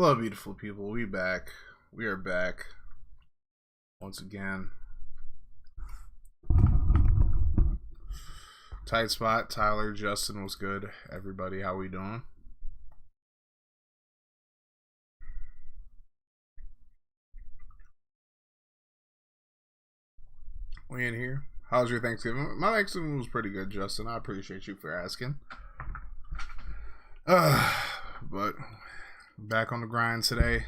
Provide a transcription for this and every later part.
Hello, beautiful people. We back. We are back once again. Tight spot. Tyler, Justin was good. Everybody, how we doing? We in here. How's your Thanksgiving? My Thanksgiving was pretty good, Justin. I appreciate you for asking. But back on the grind today.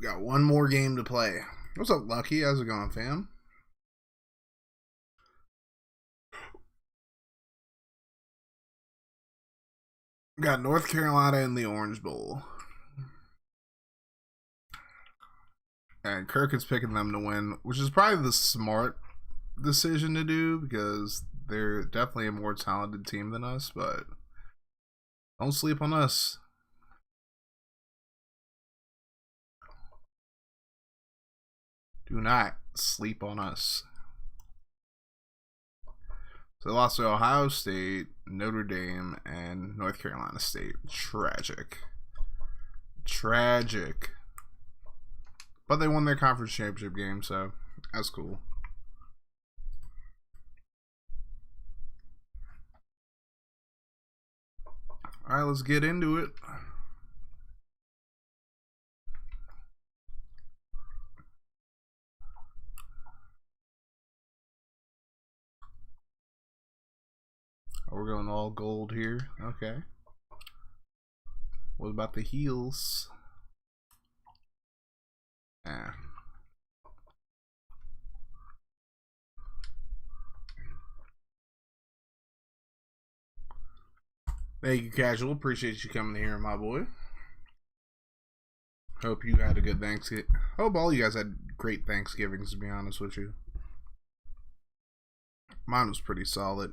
Got one more game to play. What's up, Lucky? How's it going, fam? Got North Carolina in the Orange Bowl. And Kirk is picking them to win, which is probably the smart decision to do because they're definitely a more talented team than us, but don't sleep on us. Do not sleep on us. So they lost to Ohio State, Notre Dame, and North Carolina State. Tragic. Tragic. But they won their conference championship game, so that's cool. Alright, let's get into it. We're going all gold here. Okay. What about the heels? Ah. Thank you, Casual. Appreciate you coming here, my boy. Hope you had a good Thanksgiving. Hope all you guys had great Thanksgivings, to be honest with you. Mine was pretty solid.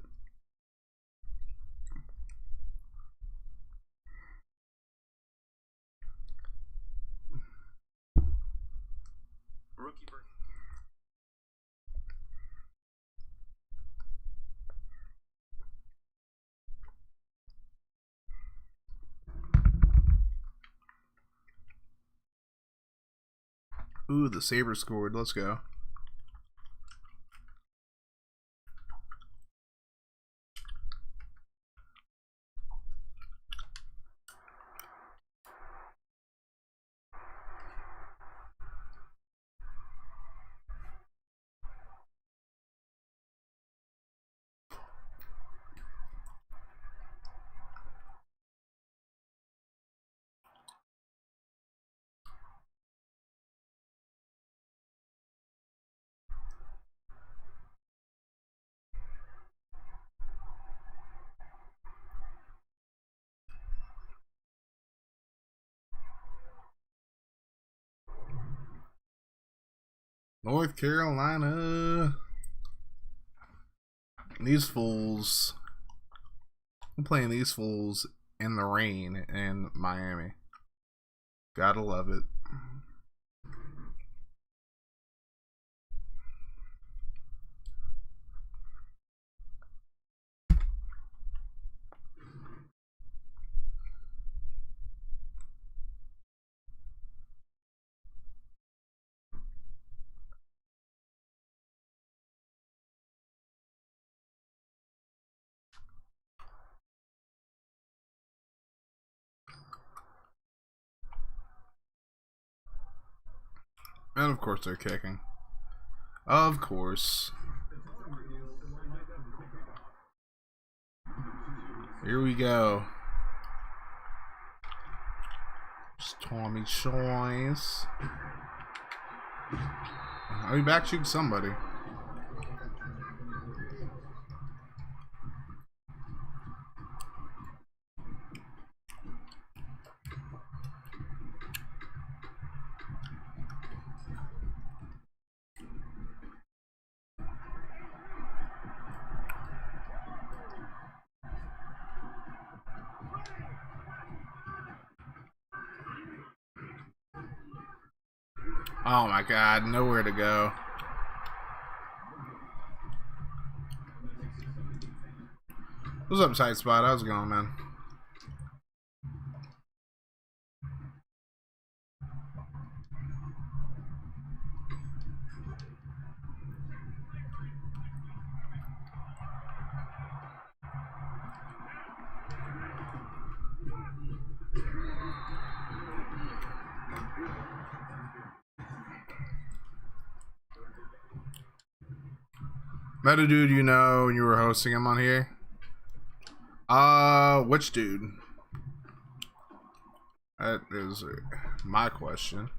Ooh, the Sabres scored. Let's go. North Carolina. These fools. I'm playing these fools in the rain in Miami. Gotta love it. And of course they're kicking. Of course. Here we go. It's Tommy Choice. I'll be back shooting somebody. Oh my god, nowhere to go. What's up, Tight Spot? How's it going, man? Met a dude you know and you were hosting him on here? Which dude? That is my question.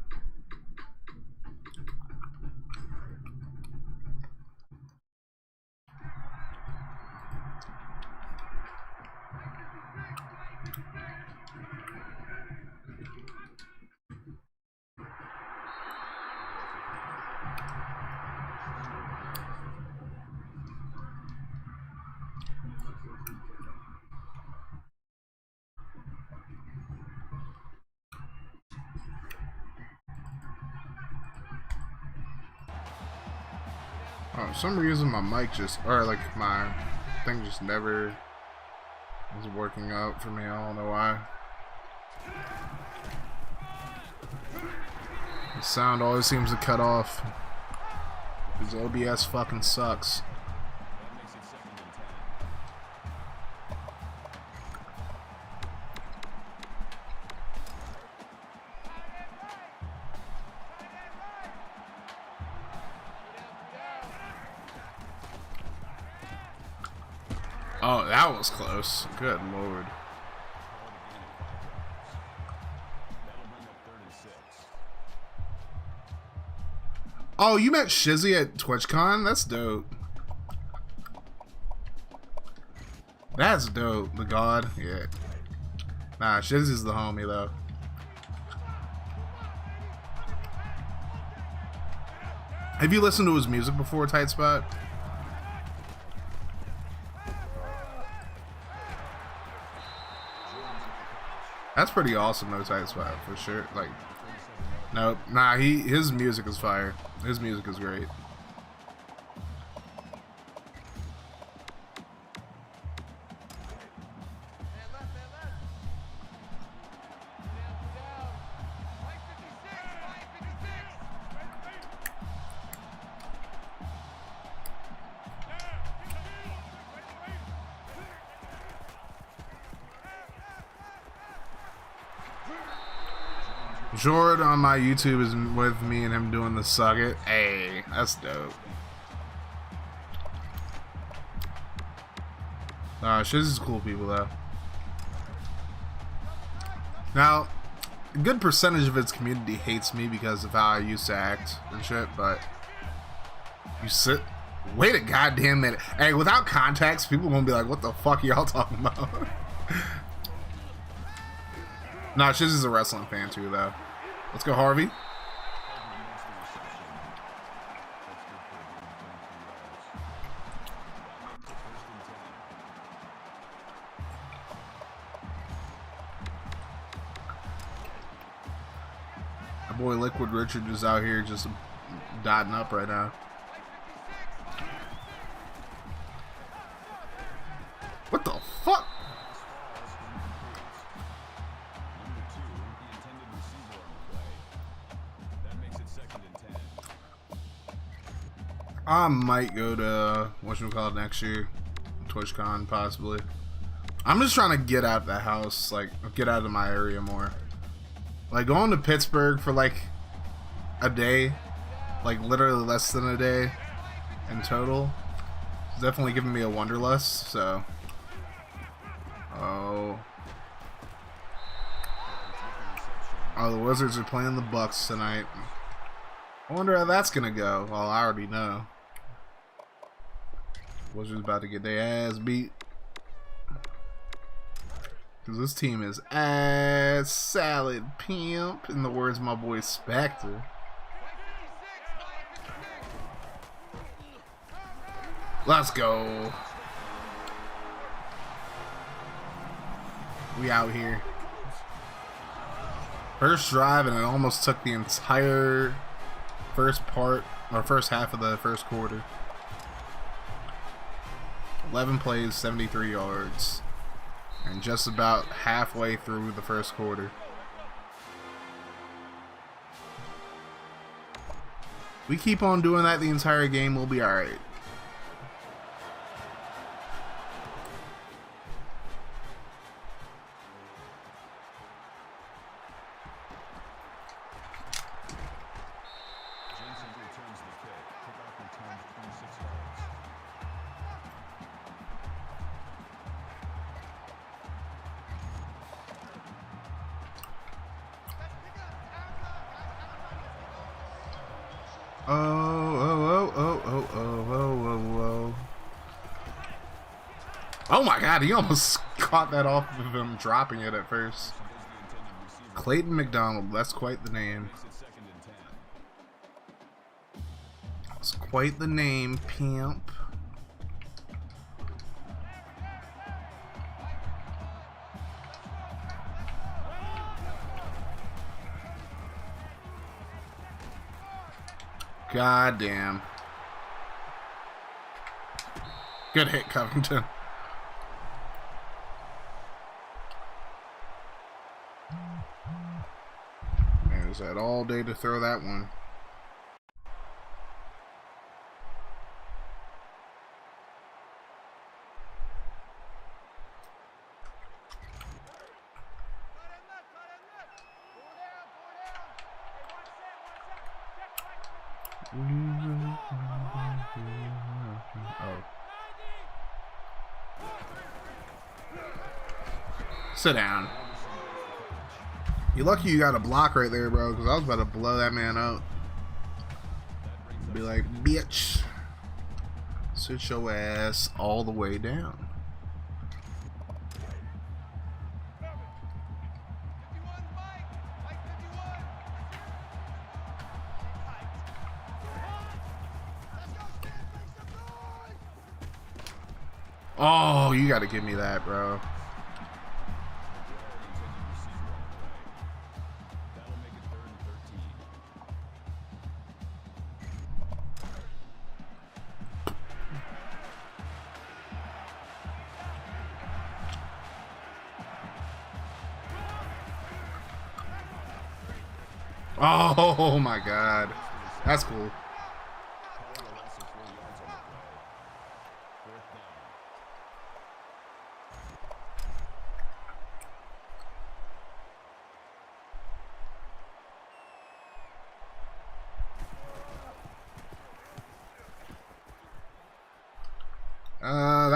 Oh, for some reason my mic just, or like my thing just never is working out for me. I don't know why. The sound always seems to cut off. Because OBS fucking sucks. Oh, that was close. Good lord. Oh, you met Shizzy at TwitchCon? That's dope. That's dope. The god? Yeah. Nah, Shizzy's the homie, though. Have you listened to his music before, Tight Spot? That's pretty awesome, though, Tight Spot, for sure. Like, nope. Nah, his music is fire. His music is great. Jord on my YouTube is with me and him doing the suck it. Hey, that's dope. Shizzy's cool people though. Now, a good percentage of its community hates me because of how I used to act and shit, but you sit. Wait a goddamn minute. Hey, without context, people gonna be like, what the fuck are y'all talking about? Nah, Shizzy's a wrestling fan too though. Let's go, Harvey. My boy Liquid Richard is out here just dotting up right now. What the fuck? I might go to whatchamacallit next year, TwitchCon possibly. I'm just trying to get out of the house, like get out of my area more. Like going to Pittsburgh for like a day, like literally less than a day in total, it's definitely giving me a wanderlust. So, oh, the Wizards are playing the Bucks tonight. I wonder how that's gonna go. Well, I already know. Wizards about to get their ass beat. Because this team is ass salad pimp, in the words of my boy Spectre. Let's go. We out here. First drive, and it almost took the entire first half of the first quarter. 11 plays, 73 yards, and just about halfway through the first quarter. We keep on doing that the entire game, we'll be alright. Oh, oh, oh, oh, oh, oh, oh, oh. Oh my god, he almost caught that off of him dropping it at first. Clayton McDonald, that's quite the name. That's quite the name, pimp. God damn. Good hit, Covington. There's that all day to throw that one. Oh. Sit down. You're lucky you got a block right there, bro, because I was about to blow that man out. Be like, bitch. Sit your ass all the way down. Oh, you got to give me that, bro. Oh my god. That's cool.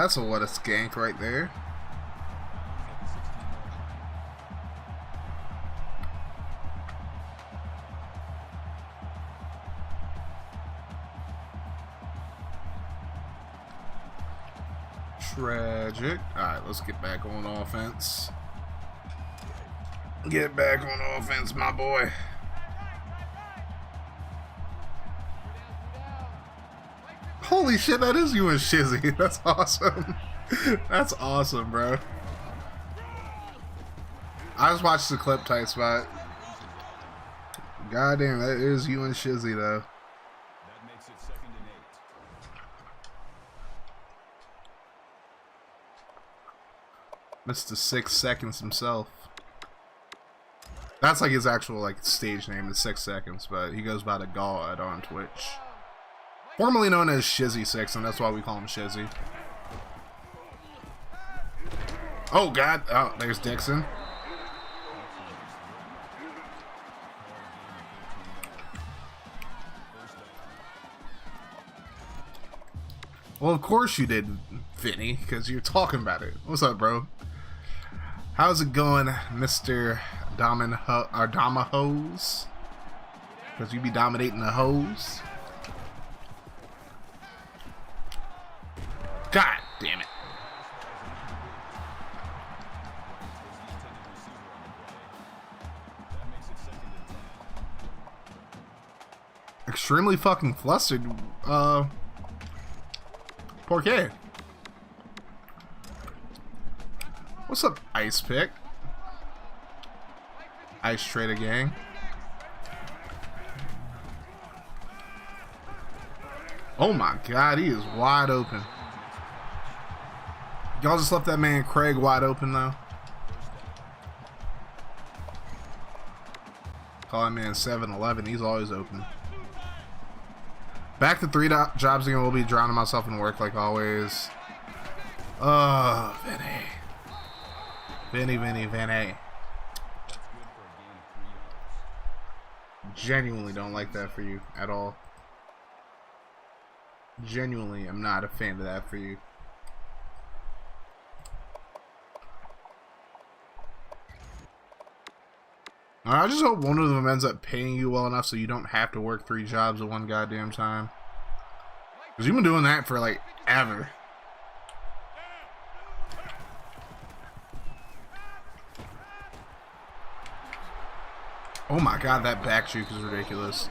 That's what a skank right there. Tragic. Alright, let's get back on offense. Get back on offense, my boy. Holy shit, that is you and Shizzy. That's awesome. That's awesome, bro. I just watched the clip, tight spot. Goddamn, that is you and Shizzy, though. That makes it 2nd and 8. Mr. 6 Seconds himself. That's like his actual like stage name is 6 Seconds, but he goes by the God on Twitch. Formerly known as Shizzy 6, and that's why we call him Shizzy. Oh god, oh, there's Dixon. Well, of course you did, Vinny, because you're talking about it. What's up, bro? How's it going, Mr. Domahose? Because you be dominating the hose. God damn it. Extremely fucking flustered. Porqué. What's up, Ice Pick? Ice Trader Gang. Oh my god, he is wide open. Y'all just left that man Craig wide open though. Call that man 7-Eleven, he's always open. Back to 3 jobs again. We'll be drowning myself in work like always. Oh, Vinny. Vinny. Genuinely don't like that for you at all. Genuinely, I'm not a fan of that for you. I just hope one of them ends up paying you well enough so you don't have to work 3 jobs at one goddamn time. Because you've been doing that for like ever. Oh my god, that back juke is ridiculous.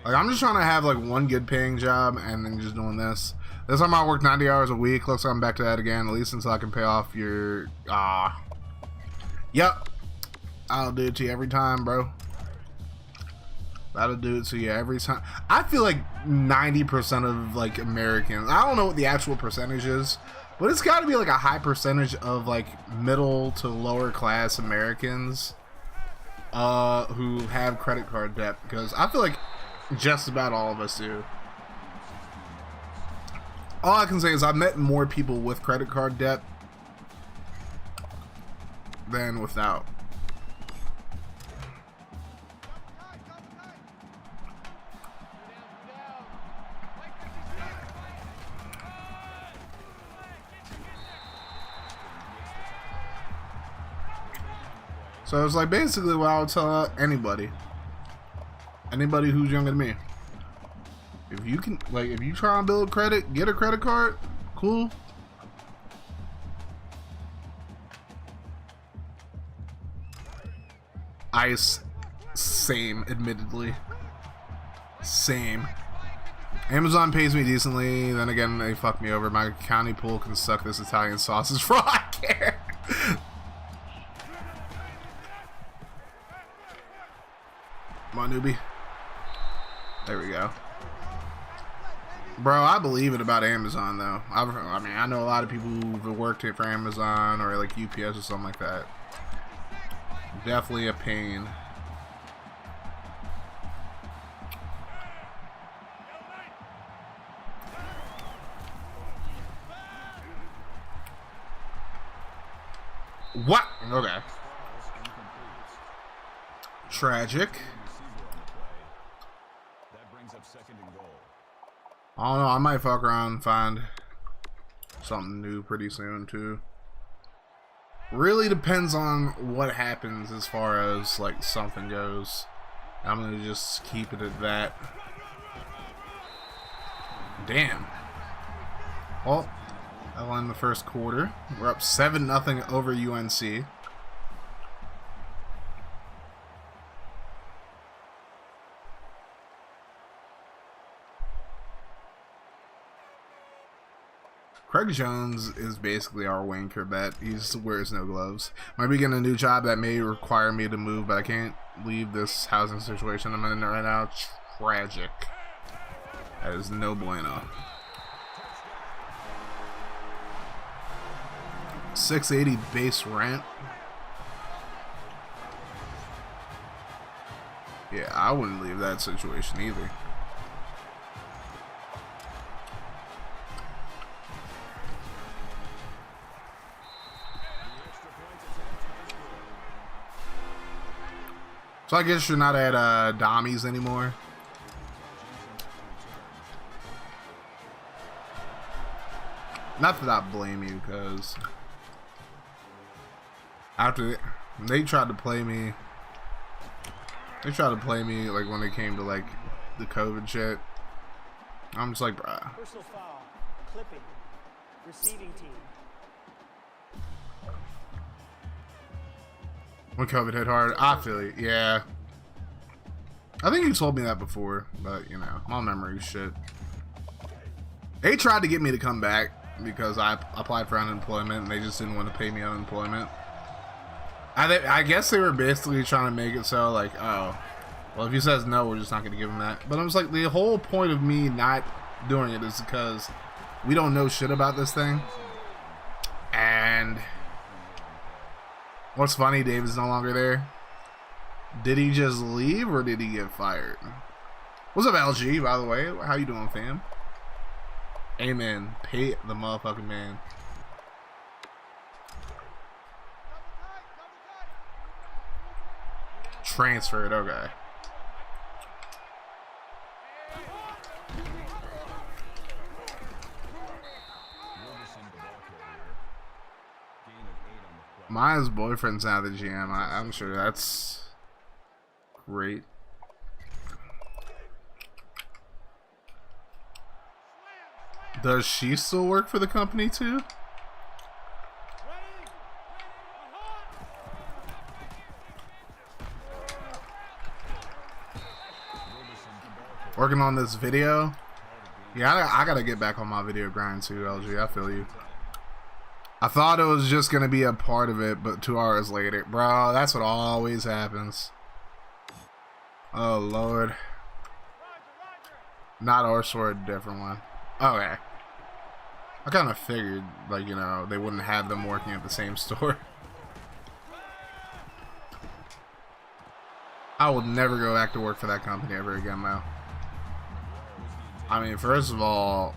Like, I'm just trying to have like one good paying job and then just doing this. This time I work 90 hours a week. Looks like I'm back to that again, at least until I can pay off your Yep. I'll do it to you every time, bro. That'll do it to you every time. I feel like 90% of like Americans, I don't know what the actual percentage is, but it's got to be like a high percentage of like middle to lower class Americans who have credit card debt, because I feel like just about all of us do. All I can say is I've met more people with credit card debt than without. So it's like basically what I would tell anybody who's younger than me. If you can, like, if you try and build credit, get a credit card, cool. Same, admittedly. Same. Amazon pays me decently, then again, they fuck me over. My county pool can suck this Italian sausage for all I care. Come on, newbie. There we go. Bro, I believe it about Amazon, though. I mean, I know a lot of people who've worked here for Amazon or like UPS or something like that. Definitely a pain. What? Okay. Tragic. I don't know, I might fuck around and find something new pretty soon too. Really depends on what happens as far as like something goes. I'm gonna just keep it at that. Damn. Well, that'll end the first quarter. We're up 7-0 over UNC. Craig Jones is basically our wanker bet. He just wears no gloves. Might be getting a new job that may require me to move, but I can't leave this housing situation I'm in right now. Tragic. That is no bueno. 680 base rent. Yeah, I wouldn't leave that situation either. So I guess you're not at Dommies anymore. Not that I blame you, because after they tried to play me, like when they came to like the COVID shit. I'm just like, bruh. Personal foul, clipping, receiving team. When COVID hit hard, I feel it. Yeah. I think you told me that before, but you know, my memory shit. They tried to get me to come back because I applied for unemployment and they just didn't want to pay me unemployment. I guess they were basically trying to make it so like, oh, well, if he says no, we're just not going to give him that. But I was like, the whole point of me not doing it is because we don't know shit about this thing. And what's funny, Dave is no longer there. Did he just leave or did he get fired? What's up, LG, by the way? How you doing, fam? Amen. Pay the motherfucking man. Transferred, okay. Maya's boyfriend's now the GM. I'm sure that's great. Does she still work for the company too? Working on this video. Yeah, I gotta get back on my video grind too, LG. I feel you. I thought it was just gonna be a part of it, but 2 hours later, bro, that's what always happens. Oh Lord. Not our store, a different one. Okay. I kind of figured, like, you know, they wouldn't have them working at the same store. I will never go back to work for that company ever again, though. I mean, first of all,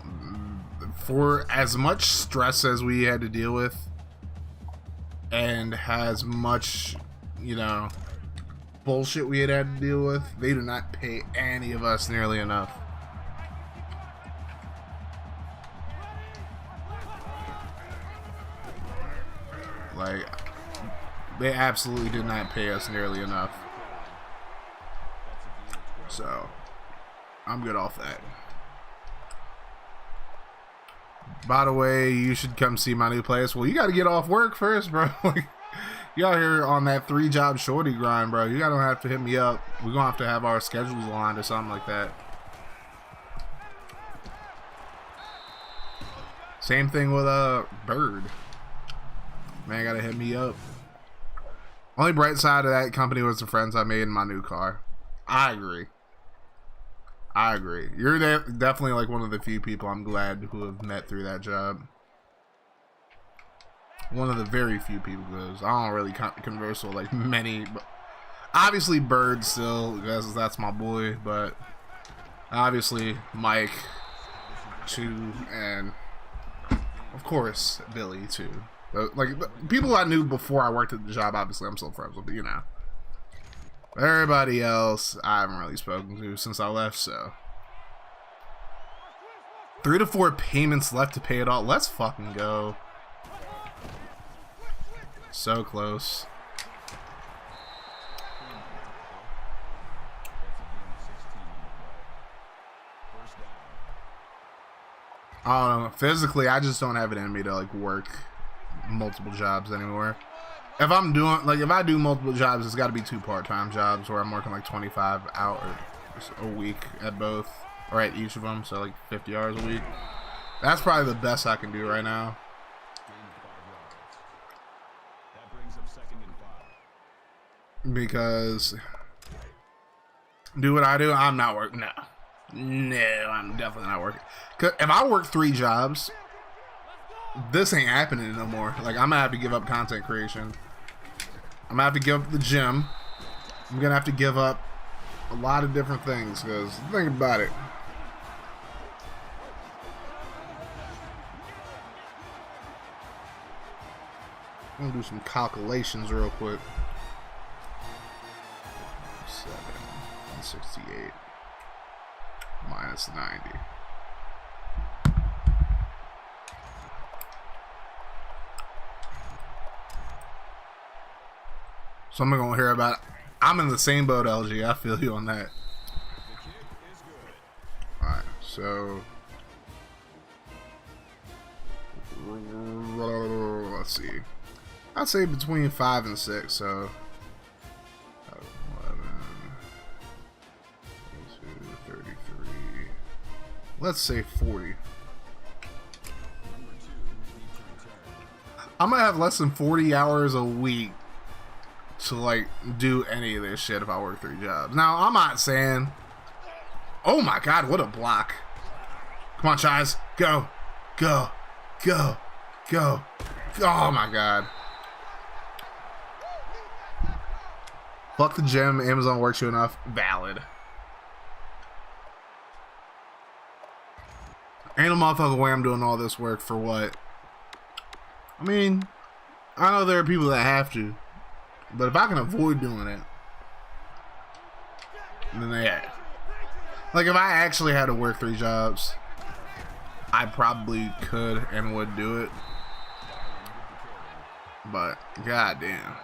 for as much stress as we had to deal with, and as much, you know, bullshit we had to deal with, they do not pay any of us nearly enough. Like, they absolutely did not pay us nearly enough. So, I'm good off that. By the way, you should come see my new place. Well, you got to get off work first, bro. You out here on that 3-job shorty grind, bro. You gotta have to hit me up. We're gonna have to have our schedules aligned or something like that. Same thing with Bird. Man, gotta hit me up. Only bright side of that company was the friends I made in my new car. I agree. I agree. You're definitely like one of the few people I'm glad who have met through that job. One of the very few people, because I don't really converse with like many. But obviously Bird still, because that's my boy. But obviously Mike too, and of course Billy too. Like people I knew before I worked at the job, obviously I'm still friends with, but you know. Everybody else I haven't really spoken to since I left, so 3 to 4 payments left to pay it all. Let's fucking go. So close. I don't know. Physically, I just don't have it in me to like work multiple jobs anymore. If I'm doing, like, if I do multiple jobs, it's got to be 2 part-time jobs where I'm working like 25 hours a week at both, or at each of them, so like 50 hours a week. That's probably the best I can do right now. Because do what I do, I'm not working. No, I'm definitely not working. 'Cause if I work 3 jobs, this ain't happening no more. Like, I'm gonna have to give up content creation. I'm gonna have to give up the gym. I'm gonna have to give up a lot of different things, because think about it. I'm gonna do some calculations real quick. 768 minus 90. So I'm not gonna hear about it. I'm in the same boat, LG. I feel you on that. Alright, so let's see. I'd say between 5 and 6, so 11, 22, 33. Let's say 40. I'm gonna have less than 40 hours a week to like do any of this shit if I work 3 jobs. Now, I'm not saying, oh my god, what a block. Come on, Chaz. Go. Go. Go. Go. Oh my god. Fuck the gym. Amazon works you enough. Valid. Ain't a motherfucking way I'm doing all this work for what? I mean, I know there are people that have to. But if I can avoid doing it, then yeah. Like, if I actually had to work 3 jobs, I probably could and would do it. But goddamn,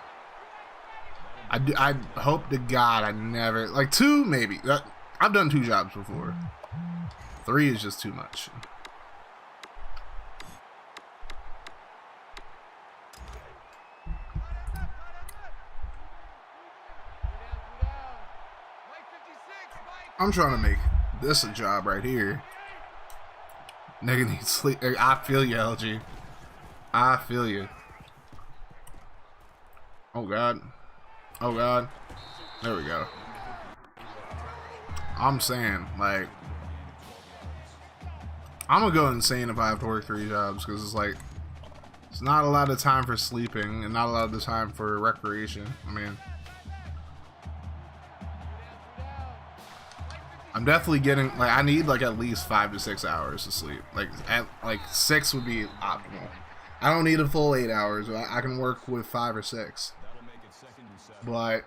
I hope to God I never like 2 maybe. I've done 2 jobs before. 3 is just too much. I'm trying to make this a job right here. Nigga needs sleep. I feel you, LG. I feel you. Oh God. Oh God. There we go. I'm saying, like, I'm gonna go insane if I have to work 3 jobs, because it's like, it's not a lot of time for sleeping and not a lot of the time for recreation. I mean, I'm definitely getting, like, I need like at least 5 to 6 hours to sleep. Like, 6 would be optimal. I don't need a full 8 hours. I can work with 5 or 6. But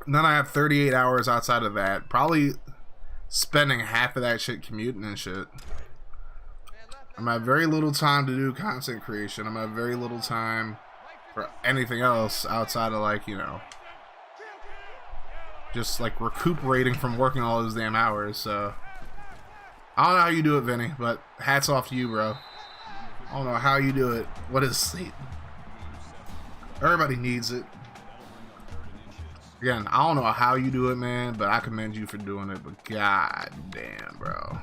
then I have 38 hours outside of that. Probably spending half of that shit commuting and shit. I'm at very little time to do content creation. I'm at very little time for anything else outside of, like, you know, just like recuperating from working all those damn hours. So I don't know how you do it, Vinny, but hats off to you, bro. I don't know how you do it. What is sleep? Everybody needs it. Again, I don't know how you do it, man, but I commend you for doing it. But god damn, bro.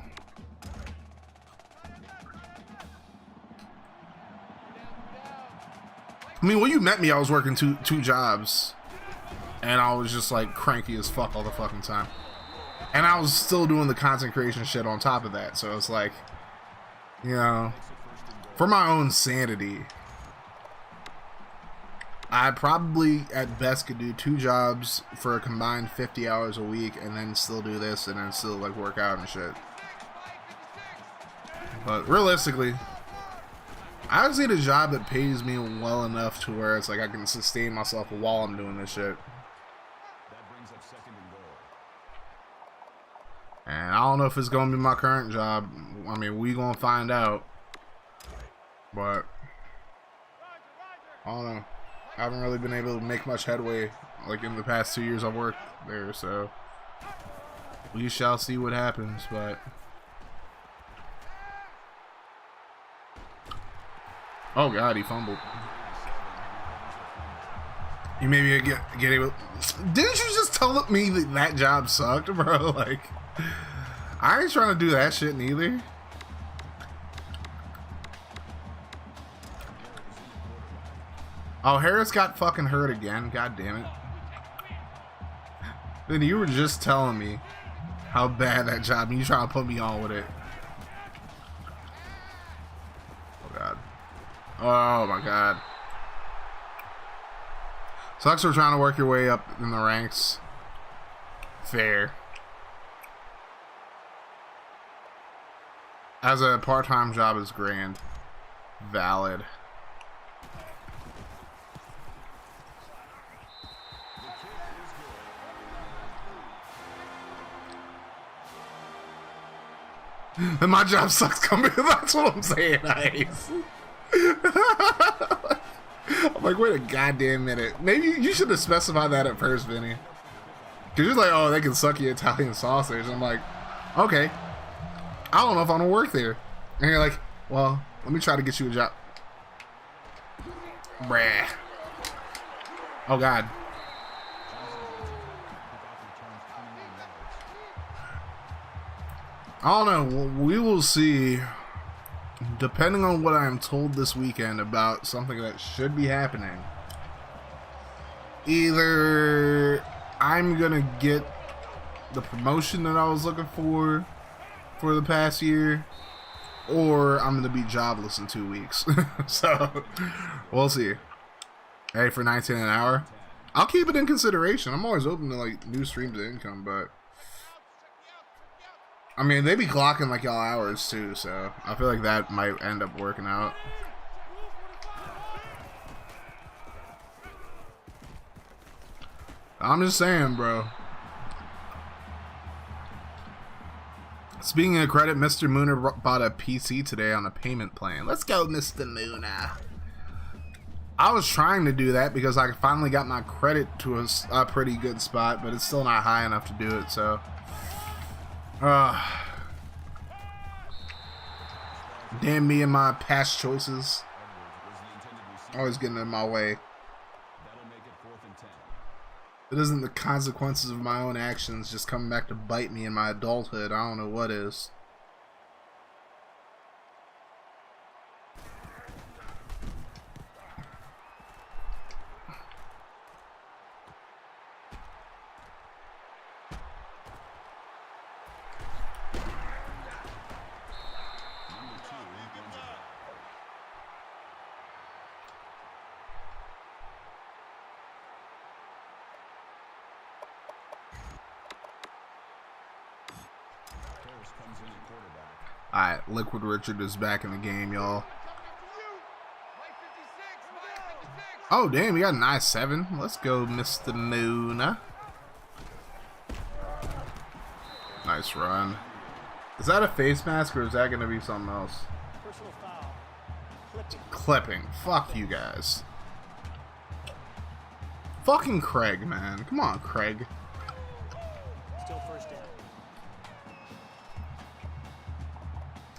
I mean, when you met me, I was working two jobs, and I was just like cranky as fuck all the fucking time, and I was still doing the content creation shit on top of that. So it's like, you know, for my own sanity, I probably at best could do 2 jobs for a combined 50 hours a week, and then still do this, and then still like work out and shit. But realistically, I just need a job that pays me well enough to where it's like I can sustain myself while I'm doing this shit. And I don't know if it's gonna be my current job. I mean, we gonna find out. But I don't know. I haven't really been able to make much headway like in the past 2 years I've worked there, so we shall see what happens. But oh god, he fumbled. You maybe get able. Didn't you just tell me that job sucked, bro? Like, I ain't trying to do that shit neither. Oh, Harris got fucking hurt again. God damn it. Then you were just telling me how bad that job, and you trying to put me on with it. Oh god. Oh my god. Sucks for trying to work your way up in the ranks. Fair. As a part-time job is grand. Valid. And my job sucks coming. That's what I'm saying, Ice. I'm like, wait a goddamn minute. Maybe you should have specified that at first, Vinny. Because you're like, oh, they can suck your Italian sausage. I'm like, okay. I don't know if I'm going to work there. And you're like, well, let me try to get you a job. Bruh. Oh, God. I don't know. We will see, depending on what I am told this weekend about something that should be happening. Either I'm going to get the promotion that I was looking for the past year, or I'm going to be jobless in 2 weeks. So, we'll see. Hey, for 19 an hour, I'll keep it in consideration. I'm always open to like new streams of income, but I mean, they be clocking like y'all hours too, so I feel like that might end up working out. I'm just saying, bro. Speaking of credit, Mr. Mooner bought a PC today on a payment plan. Let's go, Mr. Mooner. I was trying to do that because I finally got my credit to a pretty good spot, but it's still not high enough to do it, so. Damn me and my past choices. Always getting in my way. It isn't the consequences of my own actions just coming back to bite me in my adulthood. I don't know what is. Alright, Liquid Richard is back in the game, y'all. Oh, damn, you got an I-7. Let's go, Mr. Moon. Nice run. Is that a face mask or is that going to be something else? Personal foul. Clipping. Fuck you guys. Fucking Craig, man. Come on, Craig. Still first down.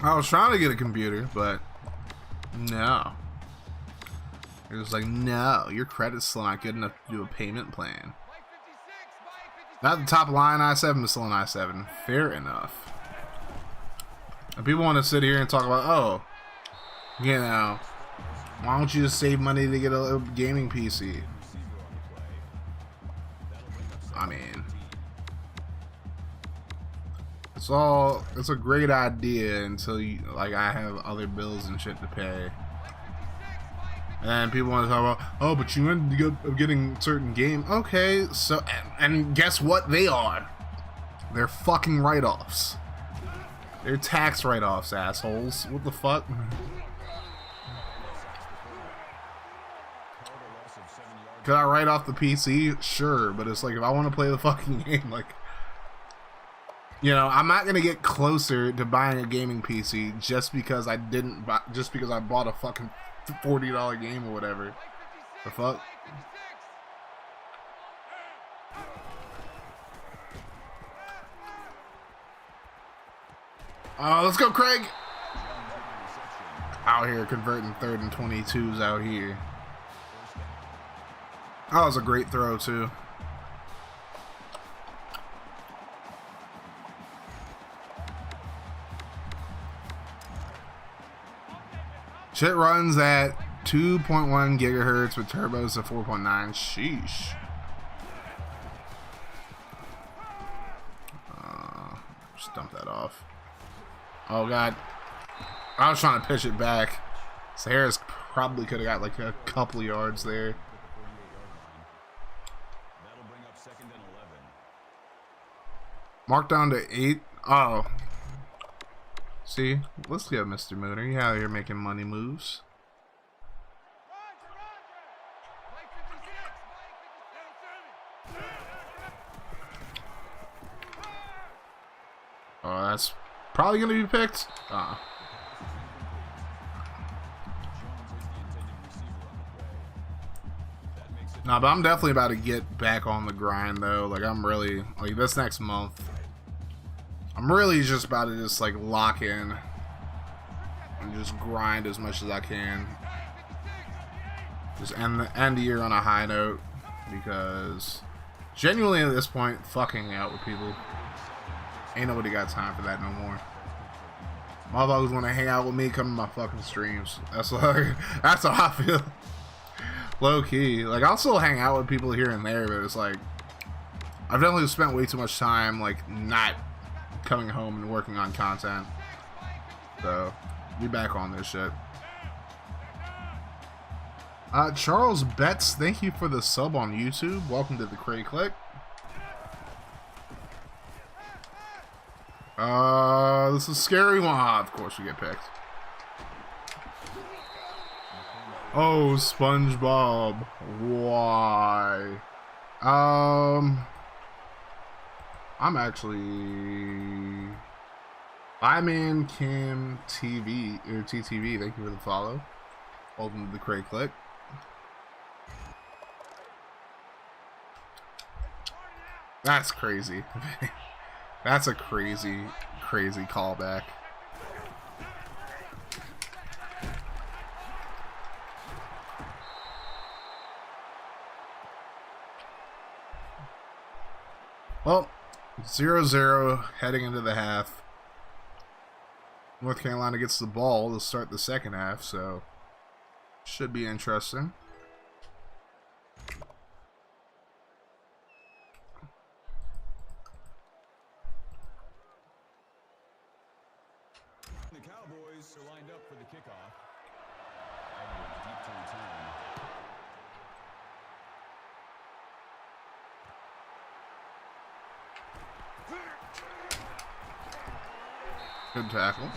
I was trying to get a computer, but no. It was like, no, your credit's still not good enough to do a payment plan. Not the top line I-7, but still an I-7. Fair enough. And people want to sit here and talk about, oh, you know, why don't you just save money to get a gaming PC? I mean, it's a great idea until you, like, I have other bills and shit to pay. And then people want to talk about, oh, but you ended up getting certain game. Okay, so, and guess what they are? They're fucking write-offs. They're tax write-offs, assholes. What the fuck? Could I write off the PC? Sure, but it's like, if I want to play the fucking game, like, you know, I'm not gonna get closer to buying a gaming PC just because I didn't buy, just because I bought a fucking $40 game or whatever. The fuck? Let's go, Craig. Out here converting 3rd and 22s out here. That was a great throw too. Shit runs at 2.1 gigahertz with turbos of 4.9. Sheesh. Just dump that off. Oh god. I was trying to pitch it back. So Harris probably could have got like a couple of yards there. Mark down to 8. Oh. See? Let's go, Mr. Mooner. You out here making money moves. Oh, that's probably going to be picked. Nah, but I'm definitely about to get back on the grind, though. Like, I'm really, like, this next month, I'm really just about to just, like, lock in and just grind as much as I can. Just end the year on a high note, because genuinely at this point, fucking out with people. Ain't nobody got time for that no more. Motherfuckers want to hang out with me, come to my fucking streams. That's like, that's how I feel. Low key. Like, I'll still hang out with people here and there, but it's like, I've definitely spent way too much time, like, not coming home and working on content. So, be back on this shit. Charles Betts, thank you for the sub on YouTube. Welcome to the Cray Click. This is a scary one. Of course we get picked. Oh, SpongeBob. Why? I'm actually... I'm in Cam TV or TTV. Thank you for the follow. Welcome to the Cray Click. That's crazy. That's a crazy callback. Well, 0-0 heading into the half. North Carolina gets the ball to start the second half, so should be interesting. The Cowboys are lined up for the kickoff. Deep to return. Good tackle.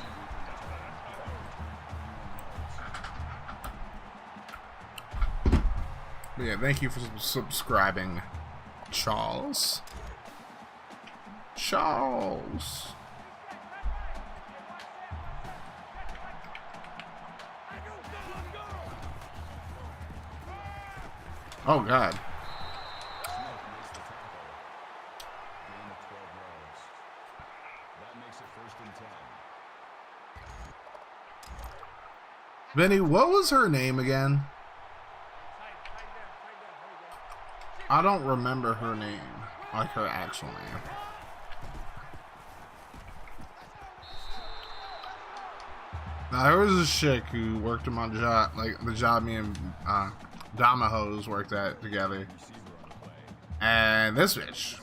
But yeah, thank you for subscribing, Charles. Charles. Oh God. Vinny, what was her name again? I don't remember her name, like her actual name. Now, there was this chick who worked in my job, like the job me and Damahos worked at together. And this bitch,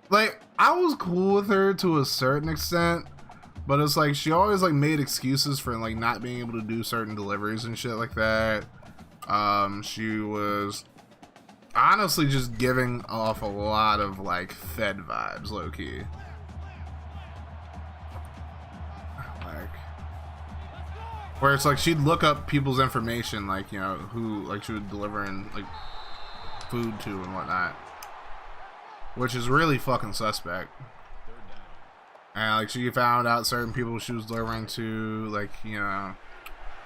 like, I was cool with her to a certain extent, but it's like she always like made excuses for like not being able to do certain deliveries and shit like that. She was honestly just giving off a lot of like Fed vibes, low key. Like, where it's like she'd look up people's information, like, you know, who like she would deliver in like food to and whatnot, which is really fucking suspect. And like she found out certain people she was delivering to, like, you know,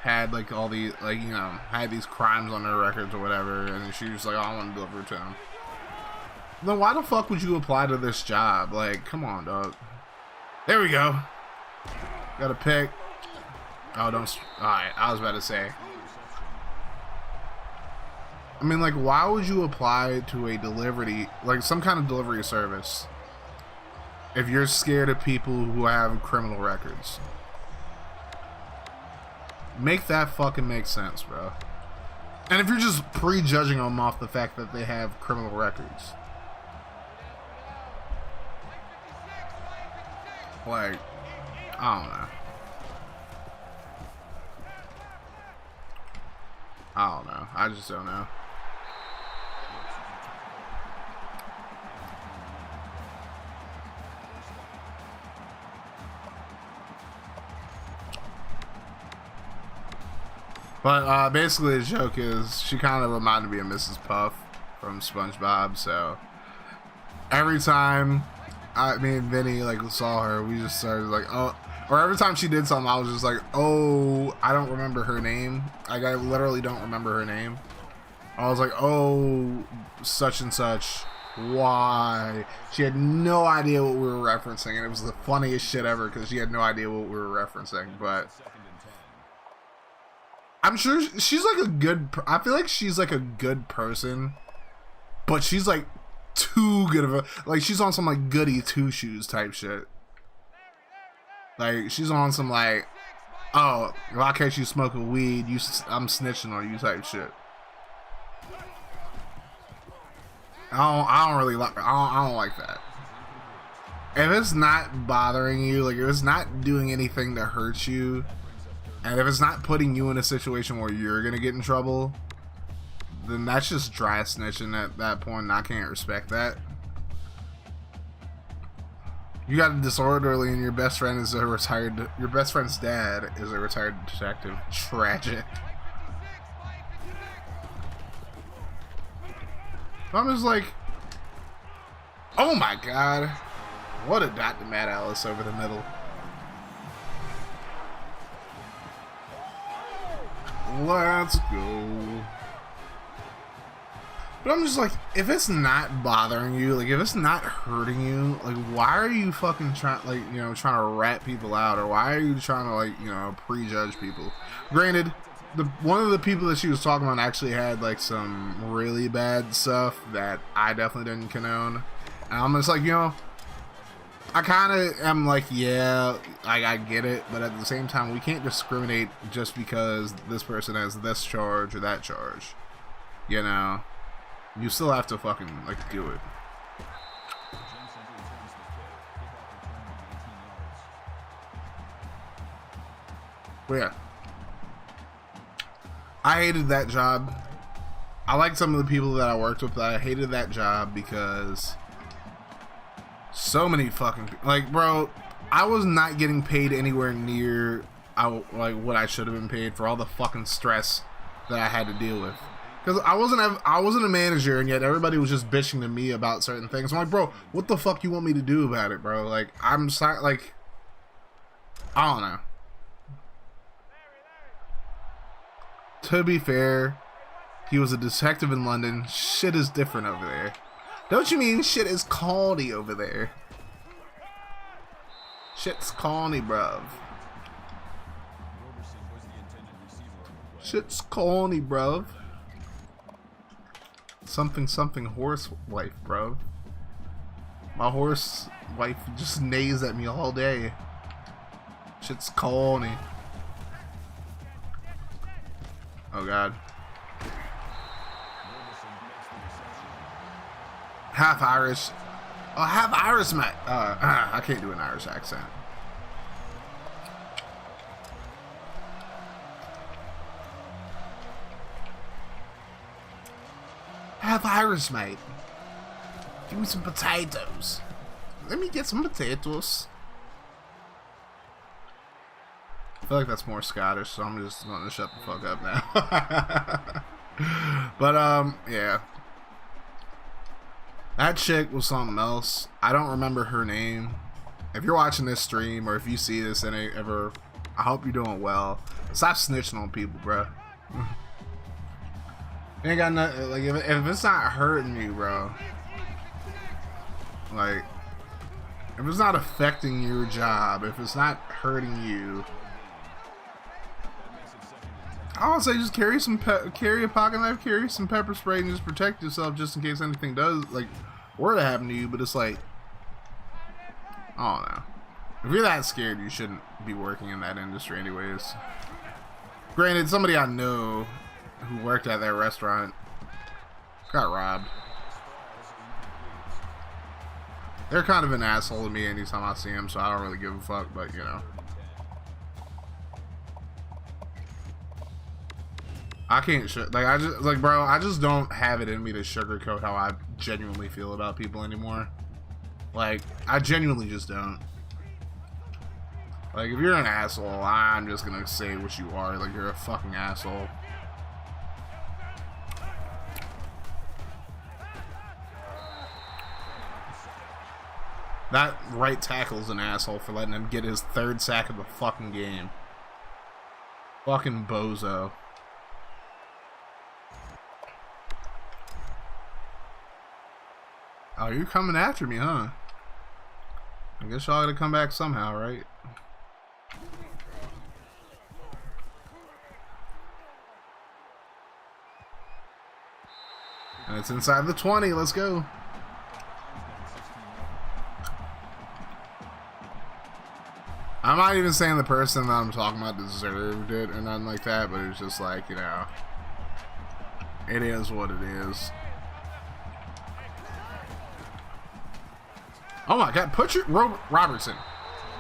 had like all the, like, you know, had these crimes on their records or whatever, and she was like, oh, I want to deliver to them. Then why the fuck would you apply to this job? Like, come on, dog. There we go. Got a pick. Oh, don't. Alright, I was about to say. I mean, like, why would you apply to a delivery, like some kind of delivery service, if you're scared of people who have criminal records? Make that fucking make sense, bro. And if you're just prejudging them off the fact that they have criminal records, like, I don't know. I don't know. I just don't know. But basically the joke is she kind of reminded me of Mrs. Puff from SpongeBob, so every time me and Vinny like saw her, we just started like, oh, or every time she did something I was just like, oh, I don't remember her name. Like, I literally don't remember her name. I was like, oh, such and such, why? She had no idea what we were referencing, and it was the funniest shit ever because she had no idea what we were referencing. But I'm sure she's like a good, I feel like she's like a good person, but she's like too good of a, like, she's on some like goody two shoes type shit. Like, she's on some like, oh, why can't you smoke a weed? I'm snitching on you type shit. I don't really like, I don't like that. If it's not bothering you, like if it's not doing anything to hurt you, and if it's not putting you in a situation where you're gonna get in trouble, then that's just dry snitching at that point, and I can't respect that. You got a disorderly and your best friend is a retired, your best friend's dad is a retired detective. Tragic. I'm just like, oh my god. What a dot to Matt Ellis over the middle. Let's go. But I'm just like, if it's not bothering you, like if it's not hurting you, like why are you fucking trying, like, you know, trying to rat people out, or why are you trying to, like, you know, prejudge people? Granted, one of the people that she was talking about actually had like some really bad stuff that I definitely didn't condone. And I'm just like, you know, I kind of am like, yeah, I get it, but at the same time, we can't discriminate just because this person has this charge or that charge. You know, you still have to fucking, like, do it. But yeah, I hated that job. I liked some of the people that I worked with, but I hated that job because so many fucking, like, bro, I was not getting paid anywhere near like what I should have been paid for all the fucking stress that I had to deal with. Because I wasn't a manager, and yet everybody was just bitching to me about certain things. I'm like, bro, what the fuck you want me to do about it, bro? Like, I'm sorry, like, I don't know. To be fair, he was a detective in London. Shit is different over there. Don't you mean shit is corny over there? Shit's corny, bruv. Shit's corny, bruv. Something horse wife, bruv. My horse wife just neighs at me all day. Shit's corny. Oh god. Half Irish. Oh, half Irish, mate. I can't do an Irish accent. Half Irish, mate. Give me some potatoes. Let me get some potatoes. I feel like that's more Scottish, so I'm just going to shut the fuck up now. But, yeah. That chick was something else. I don't remember her name. If you're watching this stream, or if you see this ever, I hope you're doing well. Stop snitching on people, bro. You ain't got nothing. Like, if it's not hurting you, bro. Like, if it's not affecting your job, if it's not hurting you, I would say just carry a pocket knife, carry some pepper spray, and just protect yourself just in case anything does, like, were to happen to you. But it's like, I don't know. If you're that scared, you shouldn't be working in that industry anyways. Granted, somebody I know who worked at that restaurant got robbed. They're kind of an asshole to me anytime I see them, so I don't really give a fuck, but you know. I can't bro, I just don't have it in me to sugarcoat how I genuinely feel about people anymore. Like, I genuinely just don't. Like, if you're an asshole, I'm just gonna say what you are. Like, you're a fucking asshole. That right tackle's an asshole for letting him get his third sack of the fucking game. Fucking bozo. Oh, you're coming after me, huh? I guess y'all gotta come back somehow, right? And it's inside the 20. Let's go. I'm not even saying the person that I'm talking about deserved it or nothing like that, but it's just like, you know, it is what it is. Oh my god, put your Robertson,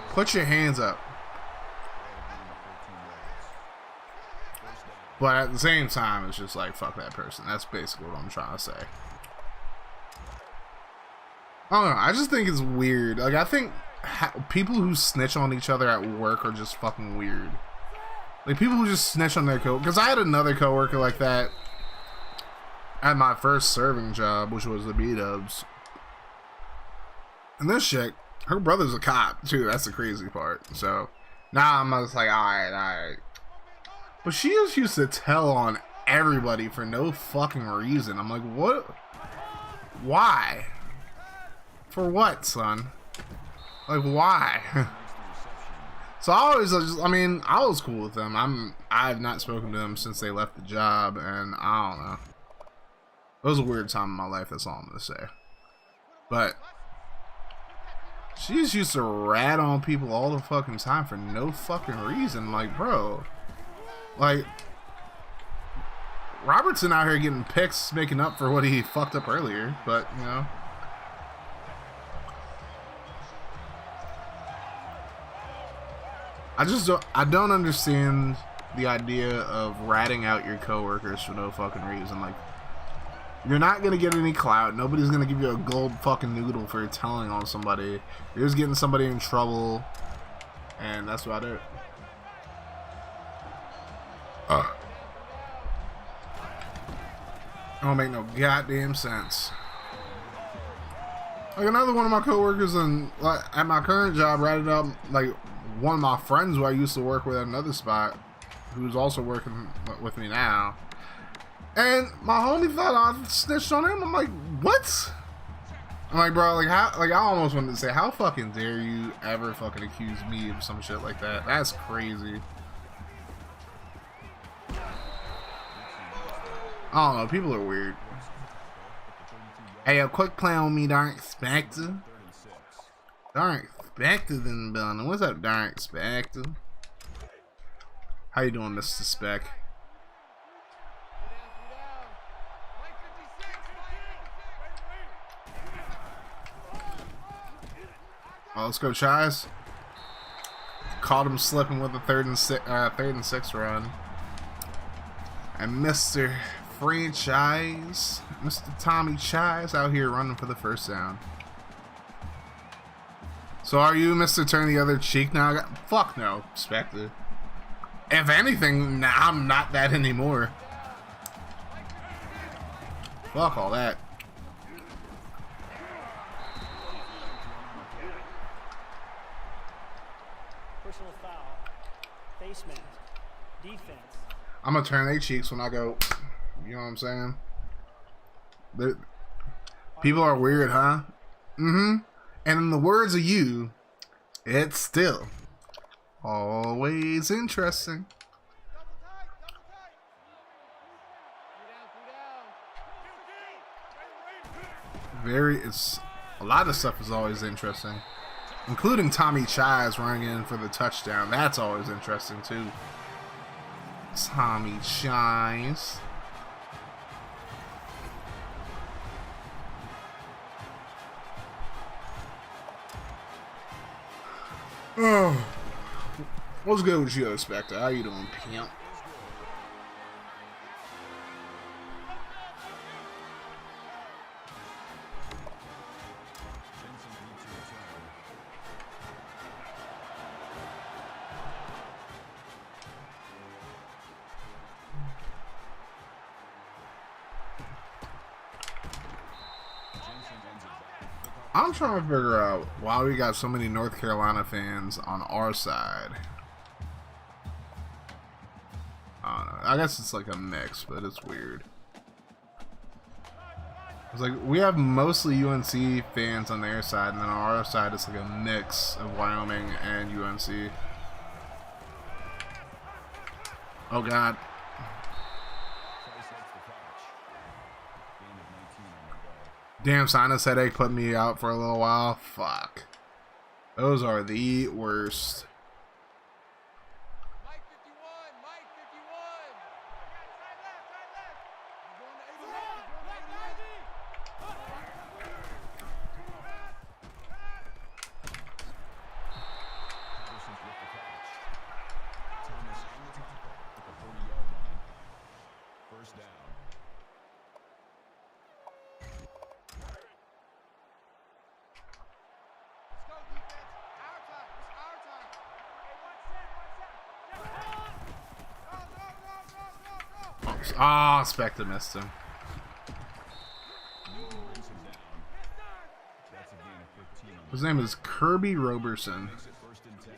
put your hands up. But at the same time, it's just like, fuck that person. That's basically what I'm trying to say. I don't know, I just think it's weird. Like, I think people who snitch on each other at work are just fucking weird. Like, people who just snitch on their because I had another coworker like that at my first serving job, which was the B-dubs. And this chick, Her brother's a cop too. That's the crazy part. So now I'm just like, all right. But she just used to tell on everybody for no fucking reason. I'm like, what? Why? For what, son? Like, why? So I always, I was cool with them. I have not spoken to them since they left the job, and I don't know. It was a weird time in my life. That's all I'm gonna say. But she just used to rat on people all the fucking time for no fucking reason. Like, bro, like Robertson out here getting picks, making up for what he fucked up earlier. But you know. I don't understand the idea of ratting out your coworkers for no fucking reason. Like, you're not gonna get any clout. Nobody's gonna give you a gold fucking noodle for telling on somebody. You're just getting somebody in trouble, and that's about it. It don't make no goddamn sense. Like, another one of my coworkers at my current job ratted up like one of my friends who I used to work with at another spot, who's also working with me now. And my homie thought I snitched on him. I'm like, what? I'm like, bro, like, how? Like, I almost wanted to say, how fucking dare you ever fucking accuse me of some shit like that? That's crazy. I don't know. People are weird. Hey, a quick play on me, Darn Expected. Darn Expected in the building. What's up, Darn Expected? How you doing, Mr. Spec? Oh, let's go, Chise. Caught him slipping with the third and six run. And Mr. Franchise, Mr. Tommy Chise out here running for the first down. So are you Mr. Turn the Other Cheek now? Fuck no, Spectre. If anything, I'm not that anymore. Fuck all that. Personal foul. Face mask. Defense. I'm gonna turn their cheeks when I go. You know what I'm saying? People are weird, huh? Mm-hmm. And in the words of you, it's still always interesting. It's a lot of stuff is always interesting, including Tommy Chise running in for the touchdown. That's always interesting too. Tommy Chise. Oh, what's good with you, Spectre? How you doing, pimp? I'm trying to figure out why we got so many North Carolina fans on our side. I don't know. I guess it's like a mix, but it's weird. It's like we have mostly UNC fans on their side, and then on our side it's like a mix of Wyoming and UNC. Oh God. Damn, sinus headache put me out for a little while. Fuck. Those are the worst. Mike 51, Mike 51. First down. Ah, Spectre missed him. That's a gain of His name is Kirby Roberson. Makes it first and 10.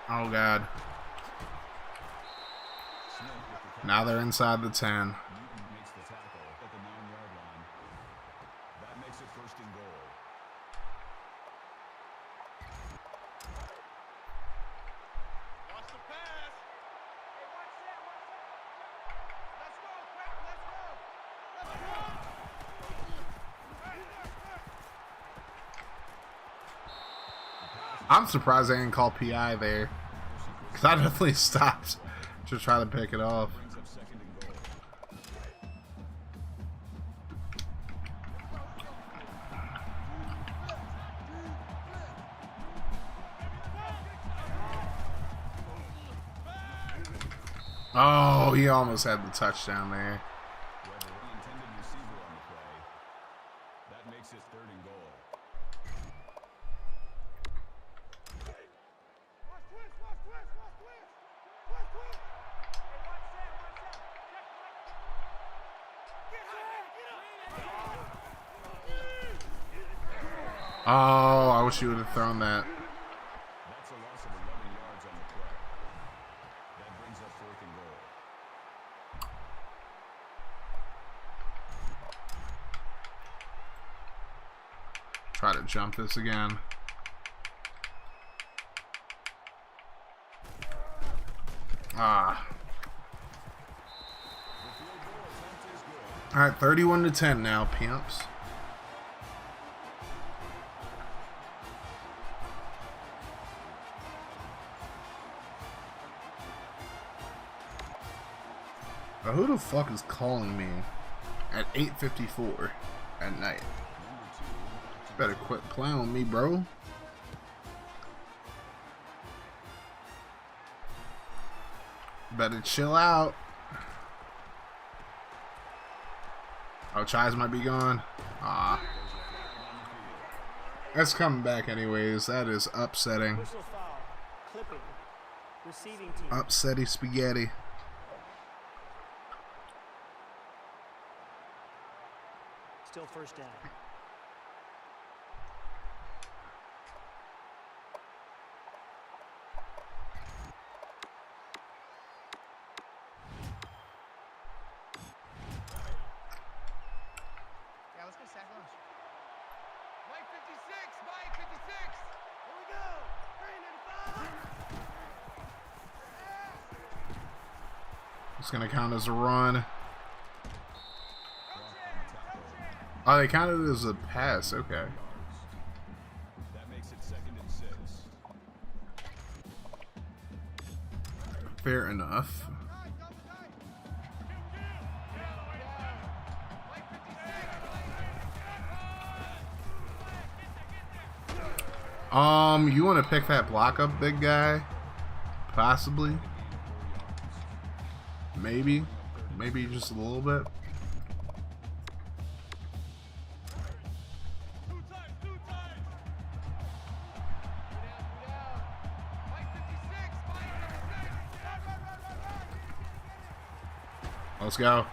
Oh God. Now they're inside the 10. Newton makes the tackle at the 9-yard line. That makes it first and goal. Watch the pass. Hey, watch that, Let's go, crap, let's go. I'm surprised they didn't call PI there. Because I definitely stopped to try to pick it off. Brings up second and goal. Oh, he almost had the touchdown there. Webber, the intended receiver on the play. That makes it third and goal. Oh, I wish you would have thrown that. That's a loss of 11 yards on the play. That brings up fourth and goal. Try to jump this again. Ah. All right, 31-10 now, pimps. Now, who the fuck is calling me at 8:54 at night? Better quit playing with me, bro. Better chill out. Oh, Chise might be gone. Ah. That's coming back anyways. That is upsetting. Personal foul. Clipping. Receiving team. Upsetty spaghetti. Still first down. Yeah, let's go sack lunch. Mike 56, Mike 56. Here we go. 395. It's gonna count as a run. Oh, they counted it as a pass. Okay. That makes it second and 6. Fair enough. You want to pick that block up, big guy? Possibly. Maybe. Maybe just a little bit. Let's go.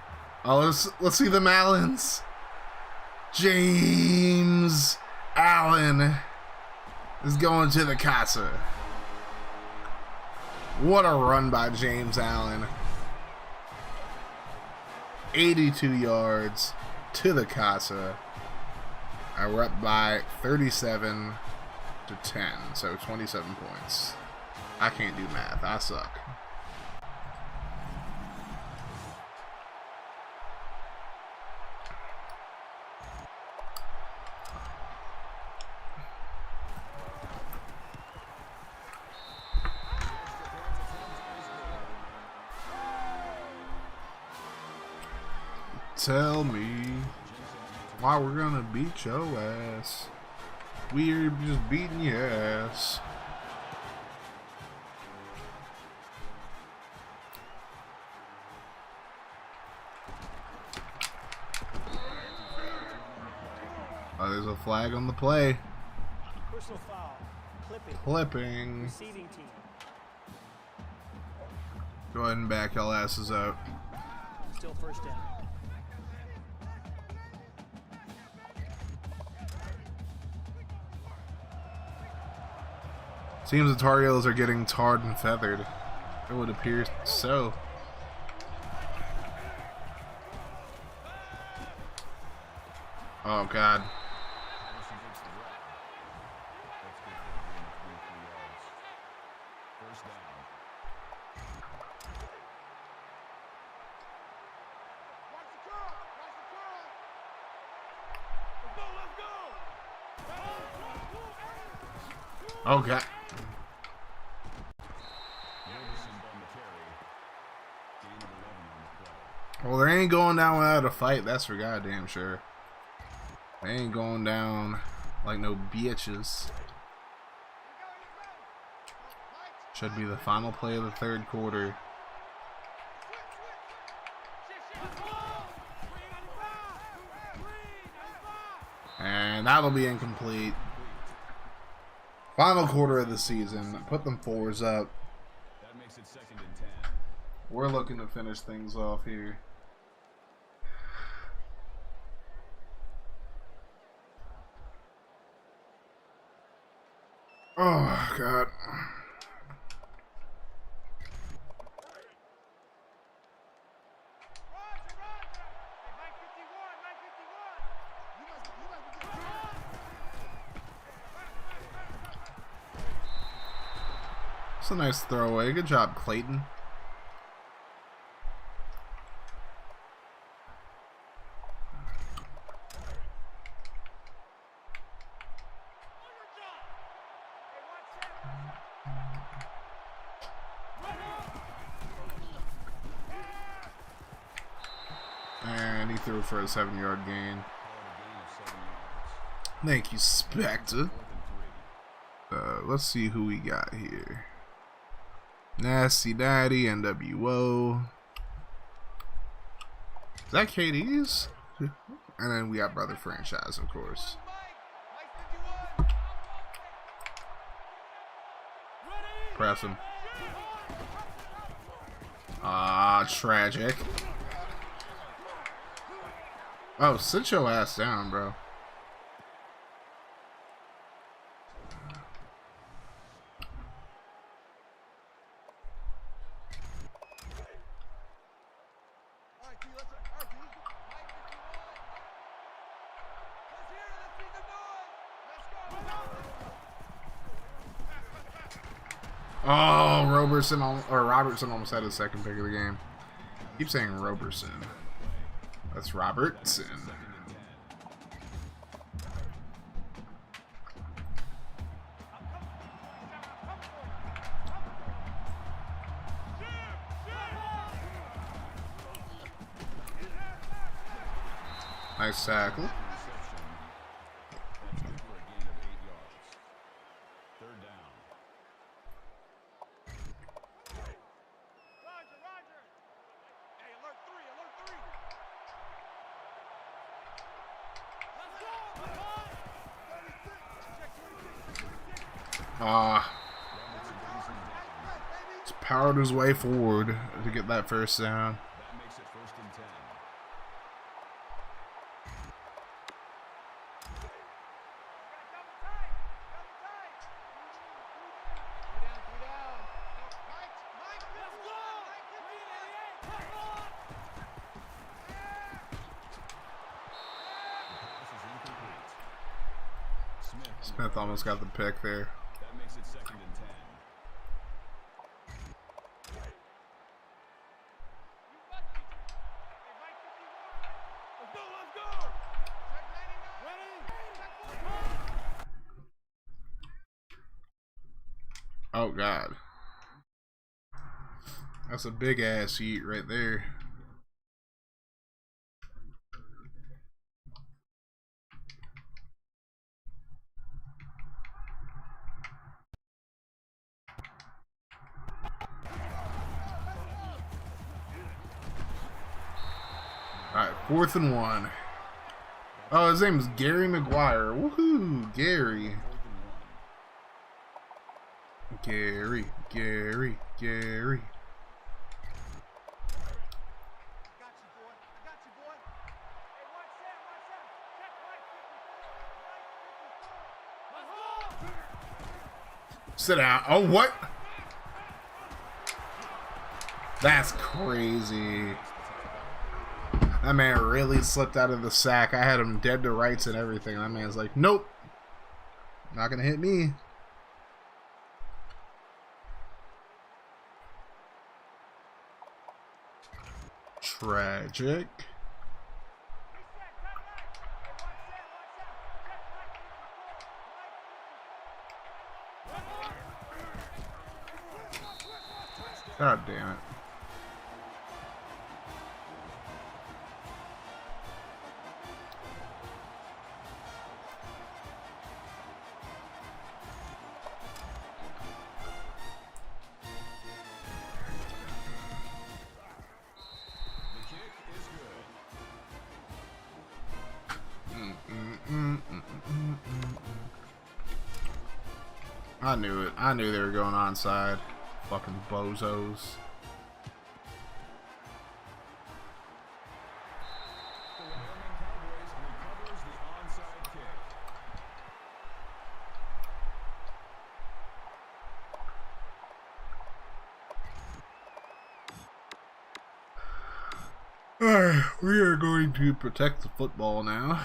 Oh, let's see them Allens. James Allen is going to the casa. What a run by James Allen. 82 yards to the casa. We're up by 37-10, so 27 points. I can't do math. I suck. Tell me why we're gonna beat your ass. We're just beating your ass. Oh, there's a flag on the play. Personal foul. Clipping. Clipping. Receiving team. Go ahead and back y'all asses out. Still first down. Seems the Tar Heels are getting tarred and feathered. It would appear so. Oh, God. Patterson takes the grab. That's good for a gain of 23 yards. First down. Watch the curl. Watch the curl. Let's go. Oh, God. Roberson on the carry. Gain of 11 on the play. Well, they ain't going down without a fight. That's for goddamn sure. They ain't going down like no bitches. Should be the final play of the third quarter. And that'll be incomplete. Final quarter of the season. Put them fours up. That makes it 2nd and 10. We're looking to finish things off here. Oh, God. It's a nice throwaway. Good job, Clayton. And he threw for a 7-yard gain. Call it a gain of 7 yards. Thank you, Spectre. 4th and 3. Let's see who we got here. Nasty Daddy, NWO. Is that KD's? And then we got Brother Franchise, of course. Press him. Ah, tragic. Oh, sit your ass down, bro. Oh, Robertson almost had his second pick of the game. Keep saying Robertson. That's Robertson. Nice tackle. That's good for a gain of 8 yards. 3rd down. Roger. Hey, alert 3. Let's go. He's powered his way forward to get that first down. That makes it 1st and 10. Smith almost got the pick there. That makes it 2nd and 10. Let's go. Oh, God. That's a big ass heat right there. Alright, 4th and 1. Oh, his name is Gary McGuire. Woohoo, Gary. Gary. Got you, boy. I got you, boy. Hey, watch that, watch that. Check right 54. Right 54. Sit down. Oh, what? That's crazy. That man really slipped out of the sack. I had him dead to rights and everything. That man's like, nope. Not going to hit me. Tragic. God damn it. I knew it. I knew they were going onside. Fucking bozos. Alright, we are going to protect the football now.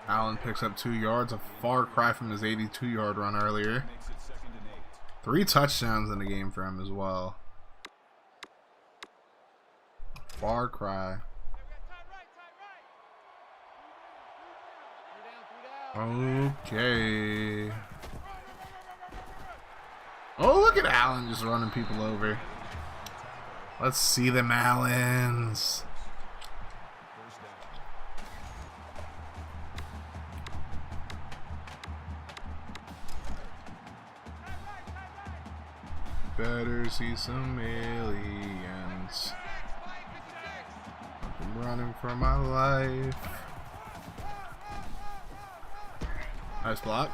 Allen picks up 2 yards, a far cry from his 82-yard run earlier. 3 touchdowns in the game for him as well. Far cry. Okay. Oh, look at Allen just running people over. Let's see them Allens. Better see some aliens. I'm running for my life. Nice block.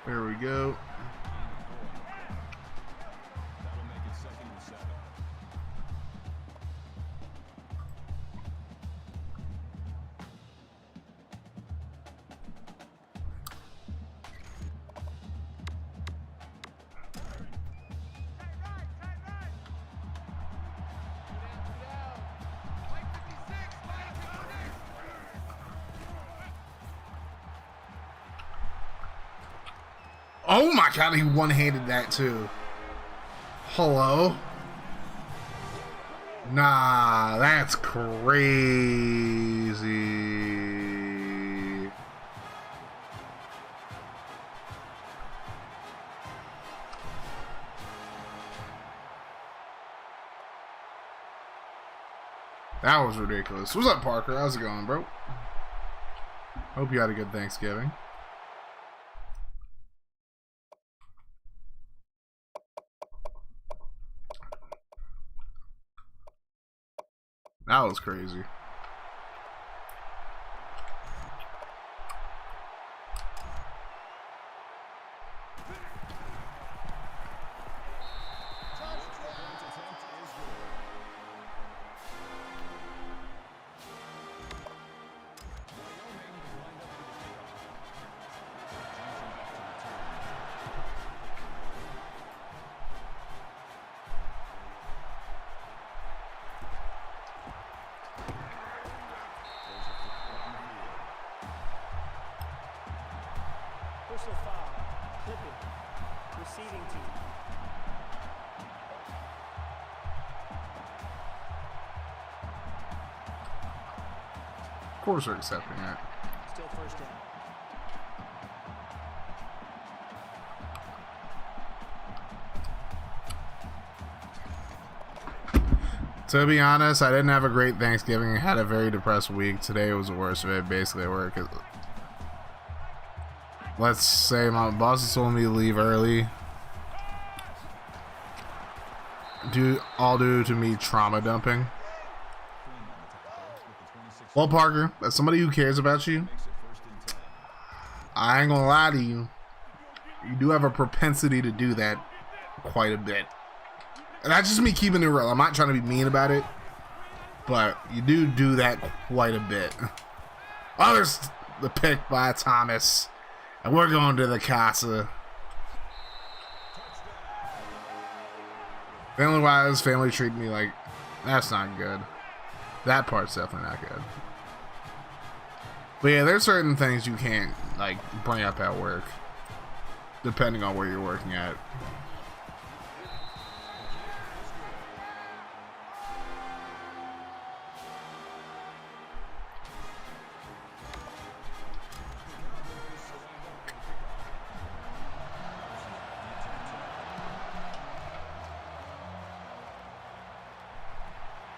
There we go. Oh my god, he one-handed that too. Hello? Nah, that's crazy. That was ridiculous. What's up, Parker? How's it going, bro? Hope you had a good Thanksgiving. That was crazy. receiving team. Of course they're accepting it. Still first down. To be honest, I didn't have a great Thanksgiving. I had a very depressed week. Today was the worst of it. Basically, at work. Let's say my boss has told me to leave early. All due to me trauma dumping. Well, Parker, as somebody who cares about you, I ain't gonna lie to you. You do have a propensity to do that quite a bit. And that's just me keeping it real. I'm not trying to be mean about it, but you do that quite a bit. Oh, there's the pick by Thomas, and we're going to the casa. Family-wise, family treat me like that's not good. That part's definitely not good. But yeah, there's certain things you can't like bring up at work, depending on where you're working at.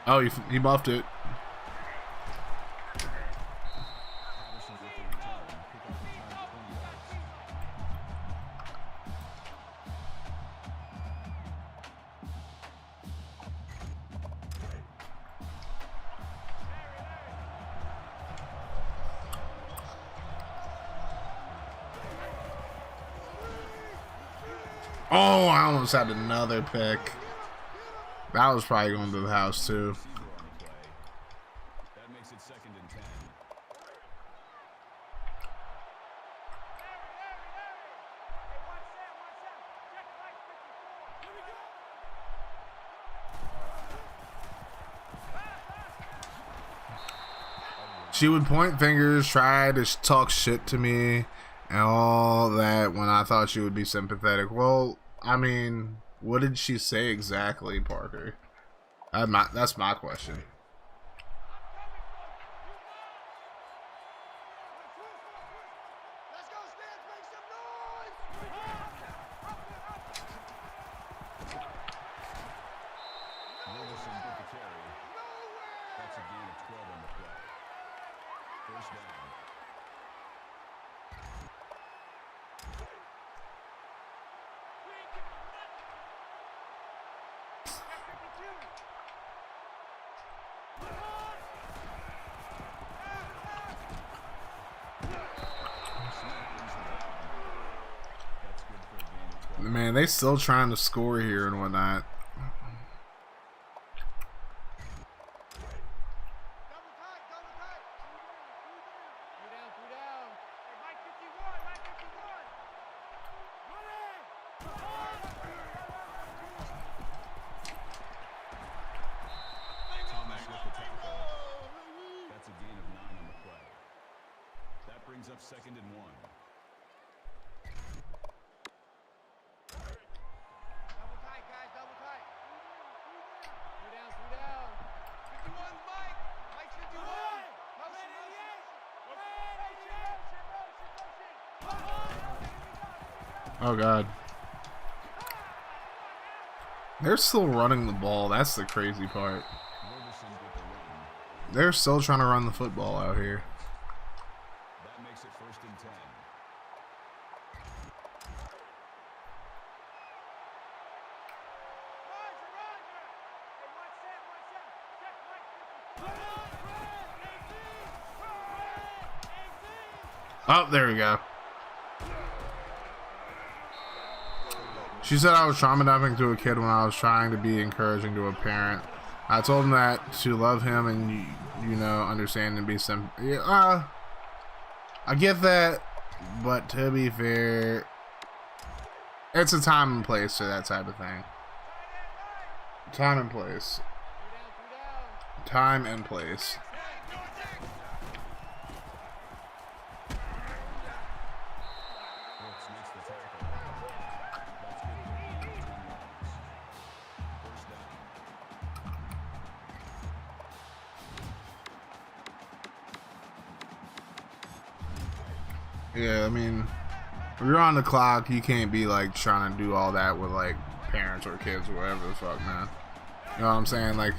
Oh, he buffed it. Oh, I almost had another pick. That was probably going to the house too. That makes it second and 10. She would point fingers, try to talk shit to me, and all that when I thought she would be sympathetic. Well, I mean, what did she say exactly, Parker? That's my question. Let's go, Stans, make some noise! Wilson with the carry. That's a gain of 12 on the play. First down. Man, they still trying to score here and whatnot. Thomas with the tackle. That's a gain of 9 on the play. That brings up second and 1. Double tight, guys, double tight. Three down. 51's Mike. Mike's 51. Oh God. They're still running the ball. That's the crazy part. Wilson with the run. They're still trying to run the football out here. That makes it first and 10. Oh, there we go. She said I was trauma dumping to a kid when I was trying to be encouraging to a parent. I told him that to love him and you know, understand and be I get that, but to be fair, it's a time and place for that type of thing. Time and place. Time and place. Brooks makes the tackle. That's good Yeah, I mean, if you're on the clock, you can't be like trying to do all that with like parents or kids or whatever the fuck, man. You know what I'm saying? Like,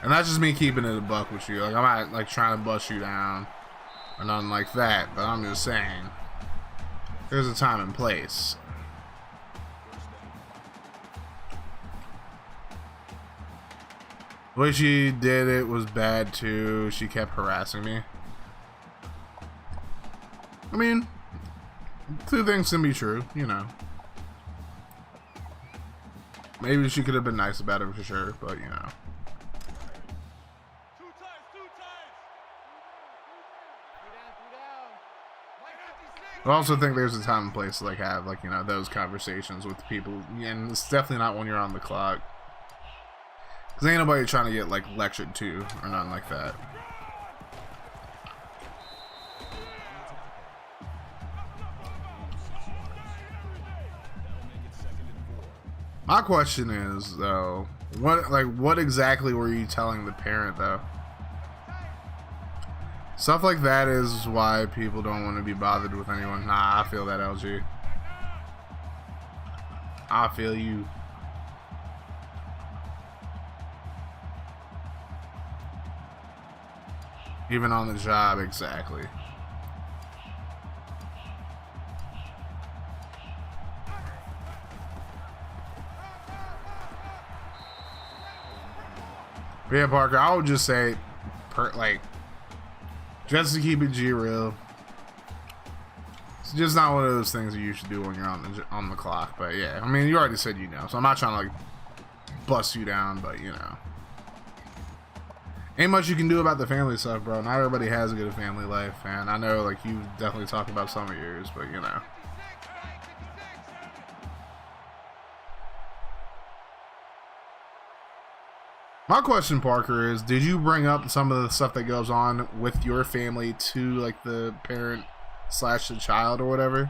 and that's just me keeping it a buck with you. Like, I'm not like trying to bust you down or nothing like that, but I'm just saying there's a time and place. The way she did it was bad too. She kept harassing me. I mean, two things can be true, you know. Maybe she could have been nice about it for sure, but you know. Two times, two times. I also think there's a time and place to like have like, you know, those conversations with people, and it's definitely not when you're on the clock. Cause ain't nobody trying to get like lectured to or nothing like that. My question is though, what exactly were you telling the parent though? Stuff like that is why people don't want to be bothered with anyone. Nah, I feel that, LG. I feel you. Even on the job, exactly. But yeah, Parker, I would just say, just to keep it G real, it's just not one of those things that you should do when you're on the clock. But yeah, I mean, you already said you know, so I'm not trying to like bust you down, but you know. Ain't much you can do about the family stuff, bro. Not everybody has a good family life, and I know, like, you definitely talk about some of yours, but, you know. My question, Parker, is did you bring up some of the stuff that goes on with your family to, like, the parent / the child or whatever?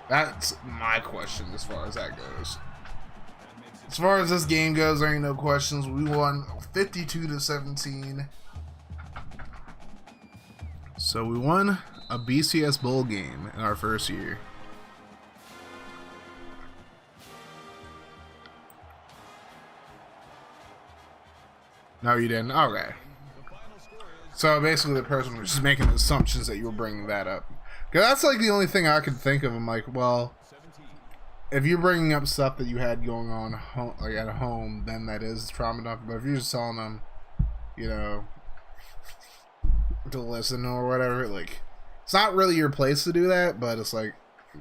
That's my question as far as that goes. As far as this game goes, there ain't no questions. We won 52-17. So we won a BCS bowl game in our first year. No, you didn't? Okay. So basically the person was just making assumptions that you were bringing that up. Because that's like the only thing I could think of. I'm like, well, if you're bringing up stuff that you had going on like at home, then that is trauma enough. But if you're just telling them, you know, to listen or whatever, like, it's not really your place to do that, but it's like,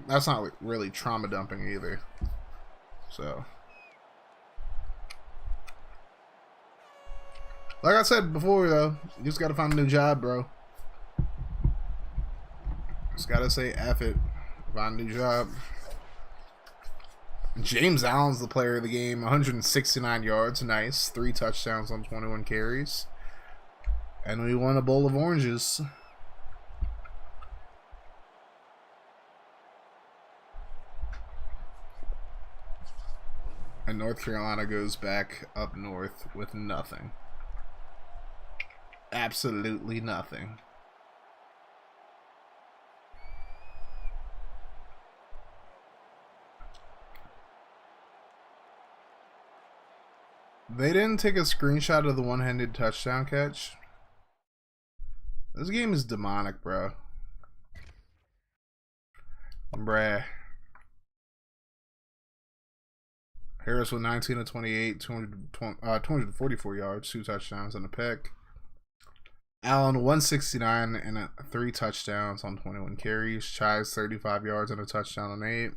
that's not really trauma dumping either. So, like I said before, though, you just gotta find a new job, bro. Just gotta say F it, find a new job. James Allen's the player of the game. 169 yards, nice. 3 touchdowns on 21 carries. And we won a bowl of oranges. And North Carolina goes back up north with nothing. Absolutely nothing. They didn't take a screenshot of the one-handed touchdown catch. This game is demonic, bro. Bruh. Harris with 19 of 28, 244 yards, 2 touchdowns, and a pick. Allen 169 and 3 touchdowns on 21 carries. Chise 35 yards and a touchdown on 8.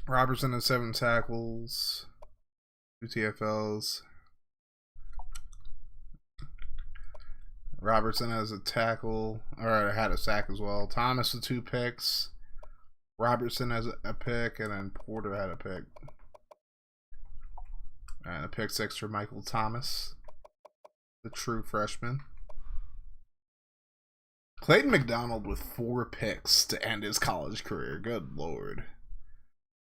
Robertson has 7 tackles, 2 TFLs. Robertson has a tackle, or had a sack as well. Thomas with 2 picks. Robertson has a pick, and then Porter had a pick. And a pick 6 for Michael Thomas. The true freshman. Clayton McDonald with 4 picks to end his college career. Good lord.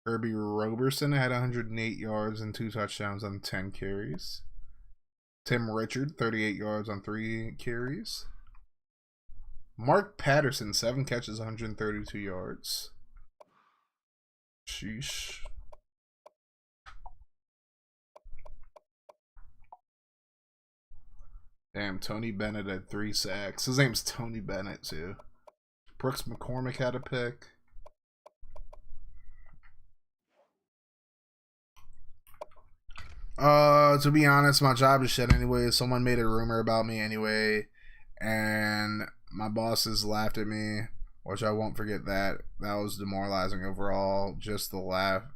Herbie Roberson had 108 yards and 2 touchdowns on 10 carries. Tim Richard, 38 yards on 3 carries. Mark Patterson, 7 catches, 132 yards. Sheesh. Damn, Tony Bennett had 3 sacks. His name's Tony Bennett, too. Brooks McCormick had a pick. To be honest, my job is shit anyway. Someone made a rumor about me anyway, and my bosses laughed at me, which I won't forget that. That was demoralizing overall. Just to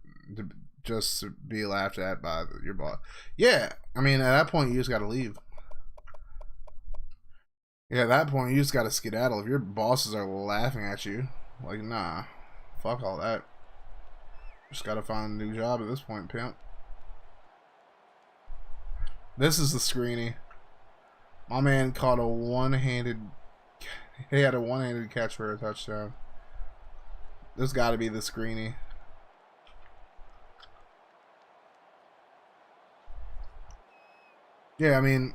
be laughed at by your boss. Yeah, I mean, at that point, you just gotta leave. Yeah, at that point, you just gotta skedaddle. If your bosses are laughing at you, like, nah, fuck all that. Just gotta find a new job at this point, pimp. This is the screeny. My man caught a one-handed... He had a one-handed catch for a touchdown. This gotta be the screeny. Yeah, I mean...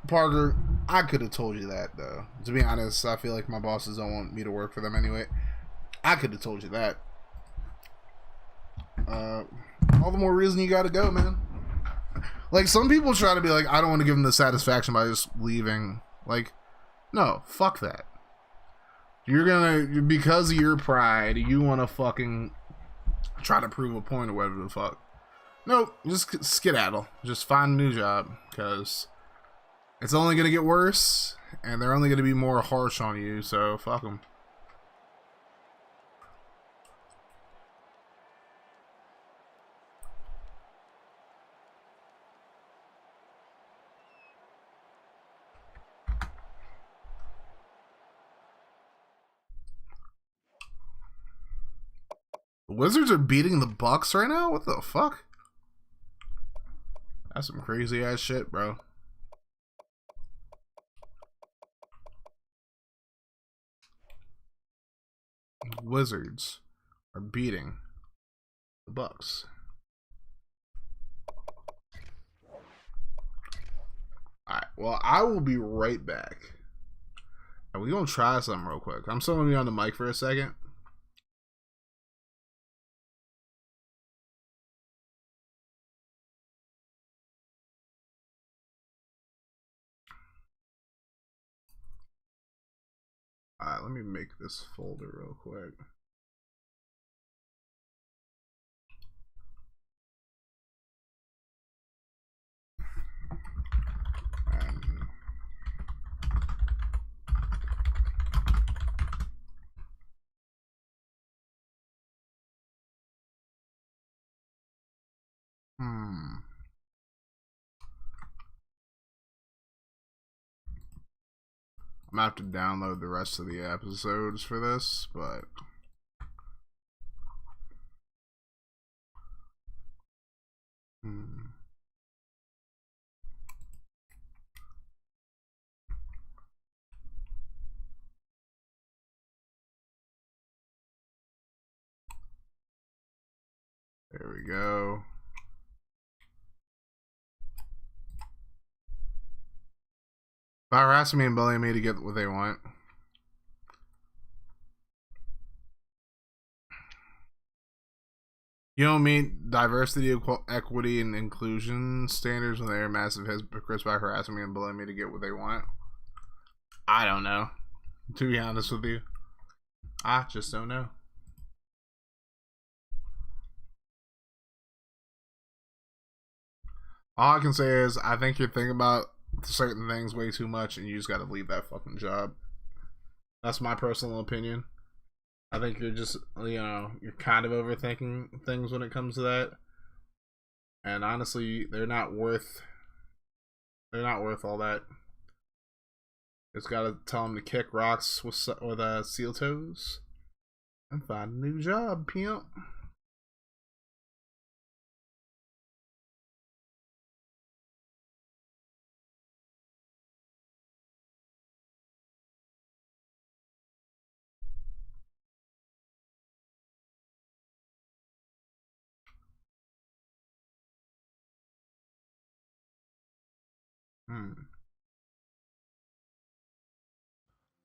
Parker, I could have told you that, though. To be honest, I feel like my bosses don't want me to work for them anyway. I could have told you that. All the more reason you gotta go, man. Like, some people try to be like, I don't want to give them the satisfaction by just leaving. Like, no, fuck that. You're gonna, because of your pride, you want to fucking try to prove a point or whatever the fuck. Nope, just skedaddle. Just find a new job, because it's only gonna get worse, and they're only gonna be more harsh on you, so fuck them. The Wizards are beating the Bucks right now? What the fuck? That's some crazy ass shit, bro. Wizards are beating the Bucks. Alright, well, I will be right back. And we're gonna try something real quick. I'm still gonna be on the mic for a second. Alright, let me make this folder real quick. I'm gonna have to download the rest of the episodes for this, but there we go. By harassing me and bullying me to get what they want. You don't meet diversity, equity, and inclusion standards when they're massive hypocrites by harassing me and bullying me to get what they want. I don't know. To be honest with you, I just don't know. All I can say is I think you're thinking about certain things way too much, and you just got to leave that fucking job. That's my personal opinion. I think you're just, you're kind of overthinking things when it comes to that. And honestly, they're not worth all that. Just gotta tell them to kick rocks with seal toes and find a new job, pimp.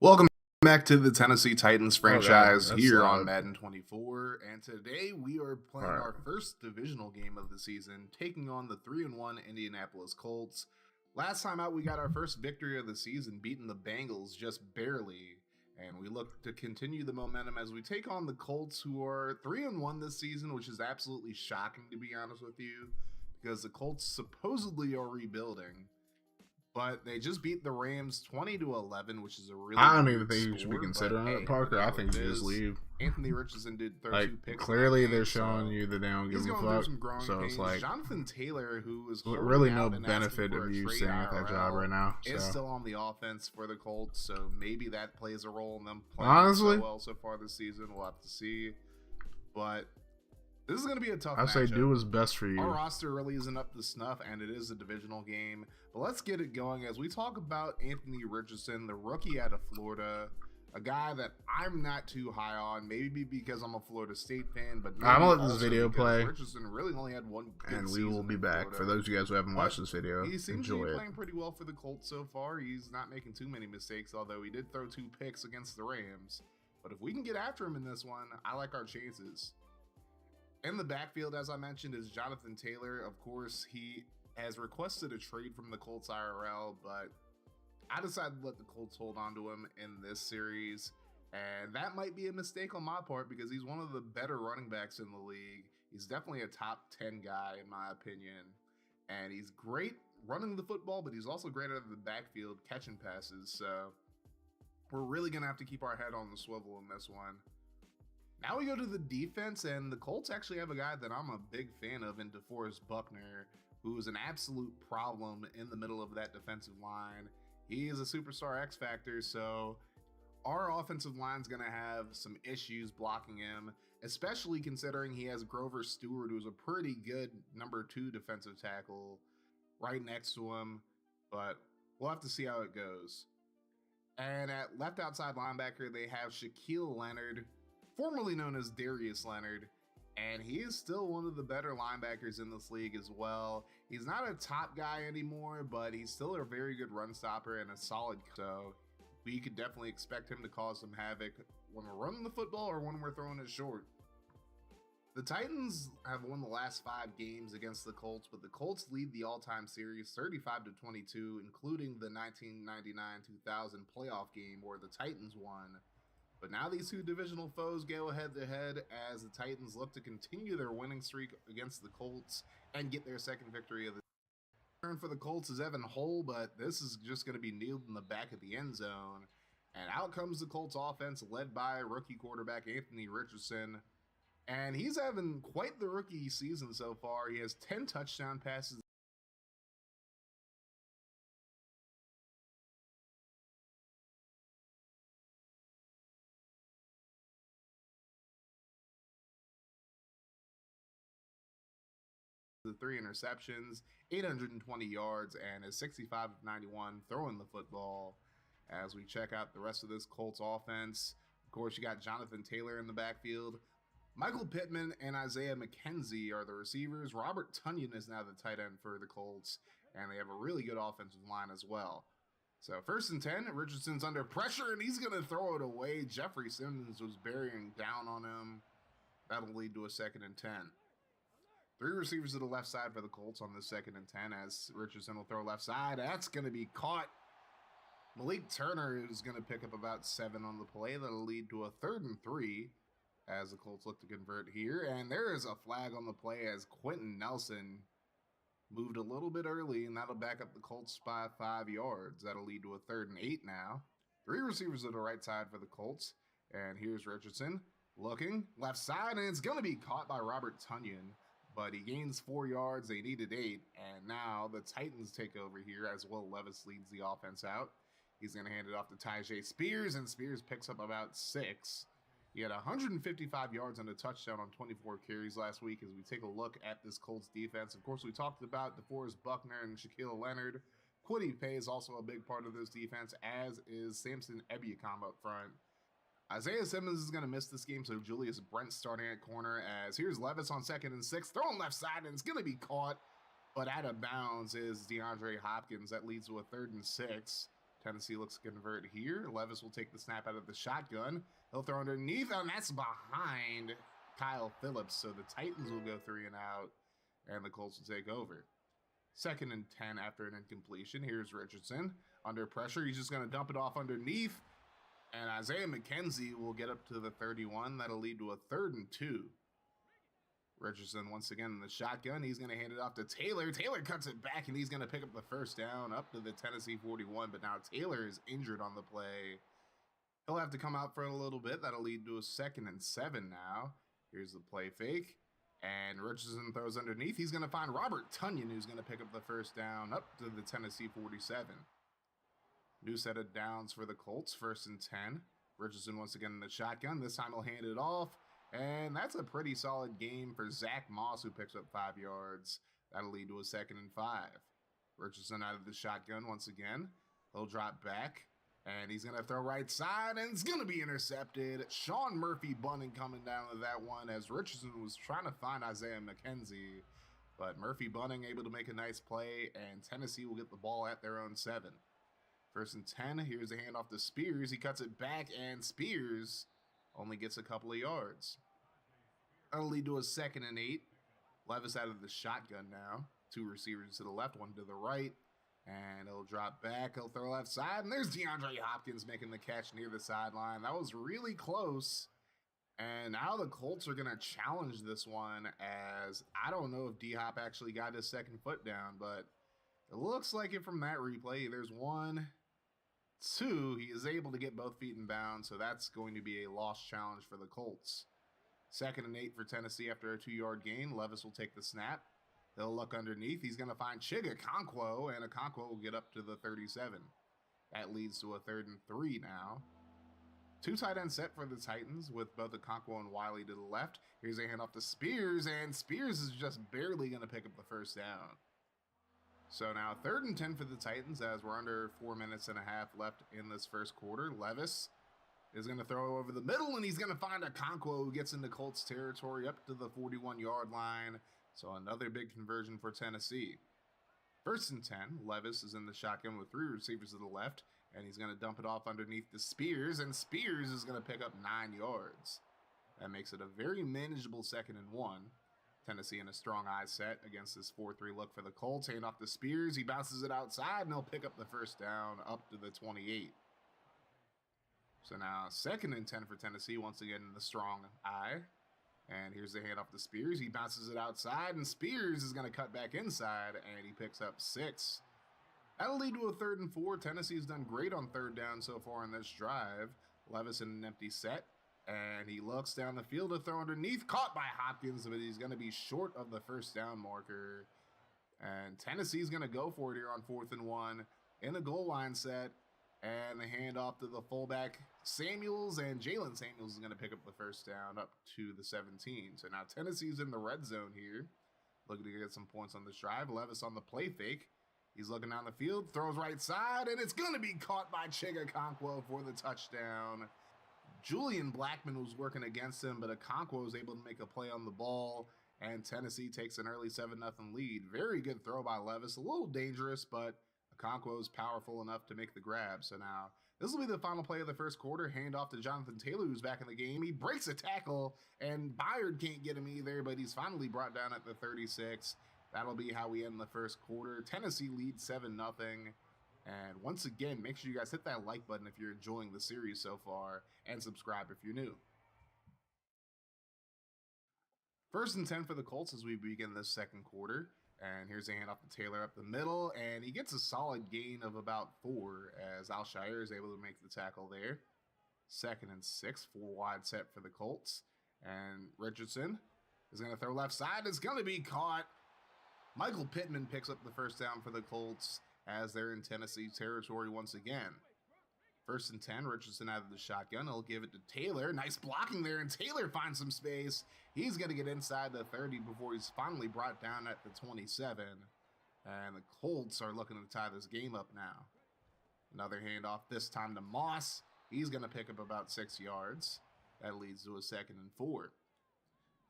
Welcome back to the Tennessee Titans franchise that's here loud. on Madden 24, and today we are playing our first divisional game of the season, taking on the 3-1 Indianapolis Colts. Last time out, we got our first victory of the season, beating the Bengals just barely, and we look to continue the momentum as we take on the Colts, who are 3-1 this season, which is absolutely shocking, to be honest with you, because the Colts supposedly are rebuilding. But they just beat the Rams 20-11, which is a really I don't weird even think you should be score, considering but it, hey, Parker. it I is think what you it just is. leave. Anthony Richardson did throw Like 2 picks. clearly, in that they're game, showing so you that they don't give he's a going through fuck. some growing So pains. it's like Jonathan Taylor, who is really no holding out and benefit asking for of a you trade staying at that job IRL, right now. is So still on the offense for the Colts, so maybe that plays a role in them playing honestly, so well so far this season. We'll have to see, but this is going to be a tough I say matchup. do what's best for you. Our roster really isn't up to snuff, and it is a divisional game. But let's get it going as we talk about Anthony Richardson, the rookie out of Florida, a guy that I'm not too high on, maybe because I'm a Florida State fan, but I'm gonna let this also video because play, Richardson really only had one good and we will season be in back. Florida. For those of you guys who haven't But watched this video, he seems to enjoy be it. playing pretty well for the Colts so far. He's not making too many mistakes, although he did throw 2 picks against the Rams. But if we can get after him in this one, I like our chances. In the backfield, as I mentioned, is Jonathan Taylor. Of course, he has requested a trade from the Colts IRL, but I decided to let the Colts hold on to him in this series. And that might be a mistake on my part because he's one of the better running backs in the league. He's definitely a top 10 guy, in my opinion. And he's great running the football, but he's also great out of the backfield catching passes. So we're really going to have to keep our head on the swivel in this one. Now we go to the defense, and the Colts actually have a guy that I'm a big fan of in DeForest Buckner, who is an absolute problem in the middle of that defensive line. He is a superstar X Factor, so our offensive line's going to have some issues blocking him, especially considering he has Grover Stewart, who's a pretty good number 2 defensive tackle right next to him, but we'll have to see how it goes. And at left outside linebacker, they have Shaquille Leonard, formerly known as Darius Leonard, and he is still one of the better linebackers in this league as well. He's not a top guy anymore, but he's still a very good run stopper and a solid, so we could definitely expect him to cause some havoc when we're running the football or when we're throwing it short. The Titans have won the last 5 games against the Colts, but the Colts lead the all-time series 35-22, including the 1999-2000 playoff game where the Titans won. But now these 2 divisional foes go head-to-head as the Titans look to continue their winning streak against the Colts and get their second victory of the turn for the Colts is Evan Hull, but this is just going to be nailed in the back of the end zone. And out comes the Colts offense led by rookie quarterback Anthony Richardson. And he's having quite the rookie season so far. He has 10 touchdown passes. The 3 interceptions, 820 yards, and is 65 of 91 throwing the football. As we check out the rest of this Colts offense, of course, you got Jonathan Taylor in the backfield. Michael Pittman and Isaiah McKenzie are the receivers. Robert Tonyan is now the tight end for the Colts, and they have a really good offensive line as well. So 1st and 10, Richardson's under pressure, and he's going to throw it away. Jeffrey Simmons was bearing down on him. That'll lead to a 2nd and 10. 3 receivers to the left side for the Colts on this 2nd and 10 as Richardson will throw left side. That's going to be caught. Malik Turner is going to pick up about 7 on the play. That'll lead to a 3rd and 3 as the Colts look to convert here. And there is a flag on the play as Quentin Nelson moved a little bit early, and that'll back up the Colts by 5 yards. That'll lead to a 3rd and 8 now. 3 receivers to the right side for the Colts. And here's Richardson looking left side, and it's going to be caught by Robert Tonyan. But he gains 4 yards. They needed 8. And now the Titans take over here as Will Levis leads the offense out. He's going to hand it off to Tyjae Spears, and Spears picks up about 6. He had 155 yards and a touchdown on 24 carries last week as we take a look at this Colts defense. Of course, we talked about DeForest Buckner and Shaquille Leonard. Kwity Paye is also a big part of this defense, as is Samson Ebukam up front. Isaiah Simmons is going to miss this game, so Julius Brent starting at corner as here's Levis on 2nd and 6, throwing left side, and it's going to be caught. but out of bounds is DeAndre Hopkins. That leads to a 3rd and 6. Tennessee looks to convert here. Levis will take the snap out of the shotgun. He'll throw underneath, and that's behind Kyle Phillips. So the Titans will go 3 and out, and the Colts will take over. 2nd and 10 after an incompletion. Here's Richardson. Under pressure, he's just going to dump it off underneath. And Isaiah McKenzie will get up to the 31. That'll lead to a 3rd and 2. Richardson once again in the shotgun. He's going to hand it off to Taylor. Taylor cuts it back, and he's going to pick up the first down up to the Tennessee 41. But now Taylor is injured on the play. He'll have to come out for a little bit. That'll lead to a 2nd and 7 now. Here's the play fake. And Richardson throws underneath. He's going to find Robert Tonyan, who's going to pick up the first down up to the Tennessee 47. New set of downs for the Colts, 1st and 10. Richardson once again in the shotgun. This time he'll hand it off. And that's a pretty solid game for Zach Moss, who picks up 5 yards. That'll lead to a 2nd and 5. Richardson out of the shotgun once again. He'll drop back. And he's going to throw right side, and it's going to be intercepted. Sean Murphy Bunting coming down to that one as Richardson was trying to find Isaiah McKenzie. But Murphy Bunting able to make a nice play, and Tennessee will get the ball at their own 7. 1st and 10, here's a handoff to Spears. He cuts it back, and Spears only gets a couple of yards. That'll lead to a 2nd and 8. Levis out of the shotgun now. 2 receivers to the left, 1 to the right. And he'll drop back. He'll throw left side. And there's DeAndre Hopkins making the catch near the sideline. That was really close. And now the Colts are going to challenge this one, as I don't know if D-Hop actually got his 2nd foot down, but it looks like it from that replay. There's 1, 2. He is able to get both feet in bounds, so that's going to be a lost challenge for the Colts. 2nd and 8 for Tennessee after a 2-yard gain. Levis will take the snap. He'll look underneath. He's going to find Chig Okonkwo, and Okonkwo will get up to the 37. That leads to a 3rd and 3 now. 2 tight end set for the Titans with both Okonkwo and Wiley to the left. Here's a handoff to Spears, and Spears is just barely going to pick up the first down. So now 3rd and 10 for the Titans as we're under 4 minutes and a half left in this first quarter. Levis is going to throw over the middle, and he's going to find Okonkwo, who gets into Colts territory up to the 41-yard line. So another big conversion for Tennessee. 1st and 10, Levis is in the shotgun with 3 receivers to the left, and he's going to dump it off underneath to Spears, and Spears is going to pick up 9 yards. That makes it a very manageable 2nd and 1. Tennessee in a strong eye set against this 4-3 look for the Colts. Hand off to Spears. He bounces it outside, and he'll pick up the first down up to the 28. So now 2nd and 10 for Tennessee, once again in the strong eye. And here's the handoff to Spears. He bounces it outside, and Spears is going to cut back inside, and he picks up 6. That'll lead to a 3rd and 4. Tennessee's done great on 3rd down so far in this drive. Levis in an empty set, and he looks down the field to throw underneath. Caught by Hopkins, but he's going to be short of the first down marker. And Tennessee's going to go for it here on 4th and 1 in the goal line set. And the handoff to the fullback, Samuels, and Jalen Samuels is going to pick up the first down up to the 17. So now Tennessee's in the red zone here, looking to get some points on this drive. Levis on the play fake. He's looking down the field, throws right side, and it's going to be caught by Chig Okonkwo for the touchdown. Julian Blackman was working against him, but Okonkwo was able to make a play on the ball, and Tennessee takes an early 7-0 lead. Very good throw by Levis. A little dangerous, but Okonkwo is powerful enough to make the grab. So now this will be the final play of the first quarter. Handoff to Jonathan Taylor, who's back in the game. He breaks a tackle, and Byard can't get him either, but he's finally brought down at the 36. That'll be how we end the first quarter. Tennessee leads 7-0. And once again, make sure you guys hit that like button if you're enjoying the series so far, and subscribe if you're new. 1st and 10 for the Colts as we begin this second quarter. And here's a handoff to Taylor up the middle, and he gets a solid gain of about 4 as Alshire is able to make the tackle there. 2nd and 6, 4 wide set for the Colts. And Richardson is going to throw left side. It's going to be caught. Michael Pittman picks up the first down for the Colts as they're in Tennessee territory once again. 1st and 10, Richardson out of the shotgun. He'll give it to Taylor. Nice blocking there, and Taylor finds some space. He's going to get inside the 30 before he's finally brought down at the 27. And the Colts are looking to tie this game up now. Another handoff, this time to Moss. He's going to pick up about 6 yards. That leads to a 2nd and 4.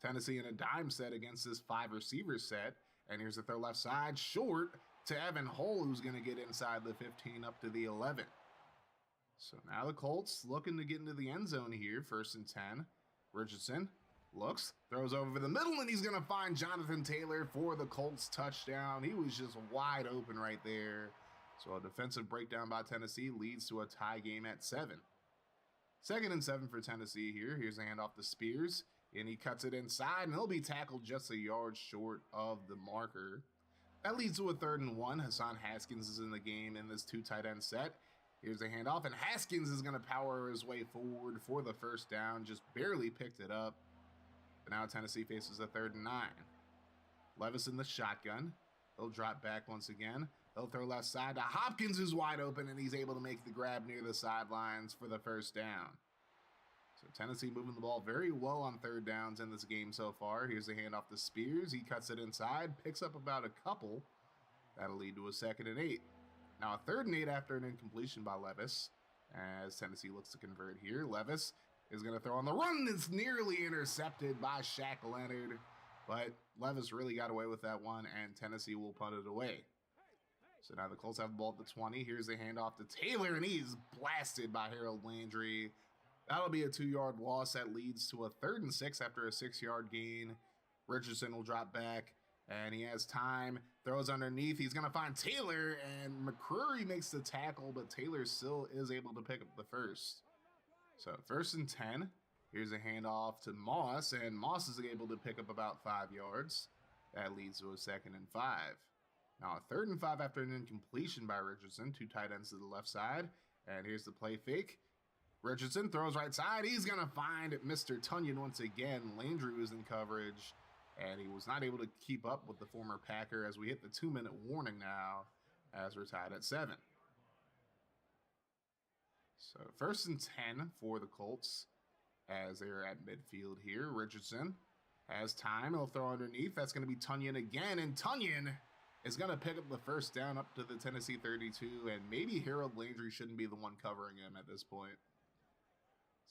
Tennessee in a dime set against this 5 receiver set And here's the throw left side, short to Evan Hull, who's going to get inside the 15 up to the 11. So now the Colts looking to get into the end zone here, 1st and 10. Richardson looks, throws over the middle, and he's going to find Jonathan Taylor for the Colts touchdown. He was just wide open right there. So a defensive breakdown by Tennessee leads to a tie game at 7. 2nd and 7 for Tennessee here. Here's a handoff to Spears, and he cuts it inside, and he'll be tackled just a yard short of the marker. That leads to a 3rd and 1. Hassan Haskins is in the game in this 2 tight end set. Here's a handoff, and Haskins is going to power his way forward for the 1st down. Just barely picked it up. But now Tennessee faces a 3rd and 9. Levis in the shotgun. He'll drop back once again. He'll throw left side to Hopkins, who's wide open, and he's able to make the grab near the sidelines for the 1st down. So Tennessee moving the ball very well on 3rd downs in this game so far. Here's a handoff to Spears. He cuts it inside, picks up about a couple. That'll lead to a 2nd and 8. Now a 3rd and 8 after an incompletion by Levis. As Tennessee looks to convert here. Levis is going to throw on the run. It's nearly intercepted by Shaq Leonard. But Levis really got away with that one, and Tennessee will punt it away. So now the Colts have the ball at the 20. Here's a handoff to Taylor, and he's blasted by Harold Landry. That'll be a 2-yard loss. That leads to a 3rd and 6 after a 6-yard gain. Richardson will drop back, and he has time. Throws underneath. He's going to find Taylor, and McCrory makes the tackle, but Taylor still is able to pick up the 1st. So 1st and 10. Here's a handoff to Moss, and Moss is able to pick up about 5 yards. That leads to a 2nd and 5. Now a 3rd and 5 after an incompletion by Richardson. 2 tight ends to the left side. And here's the play fake. Richardson throws right side. He's going to find Mr. Tunyon once again. Landry was in coverage, and he was not able to keep up with the former Packer as we hit the 2-minute warning now as we're tied at 7. So 1st and 10 for the Colts as they're at midfield here. Richardson has time. He'll throw underneath. That's going to be Tunyon again, and Tunyon is going to pick up the 1st down up to the Tennessee 32, and maybe Harold Landry shouldn't be the one covering him at this point.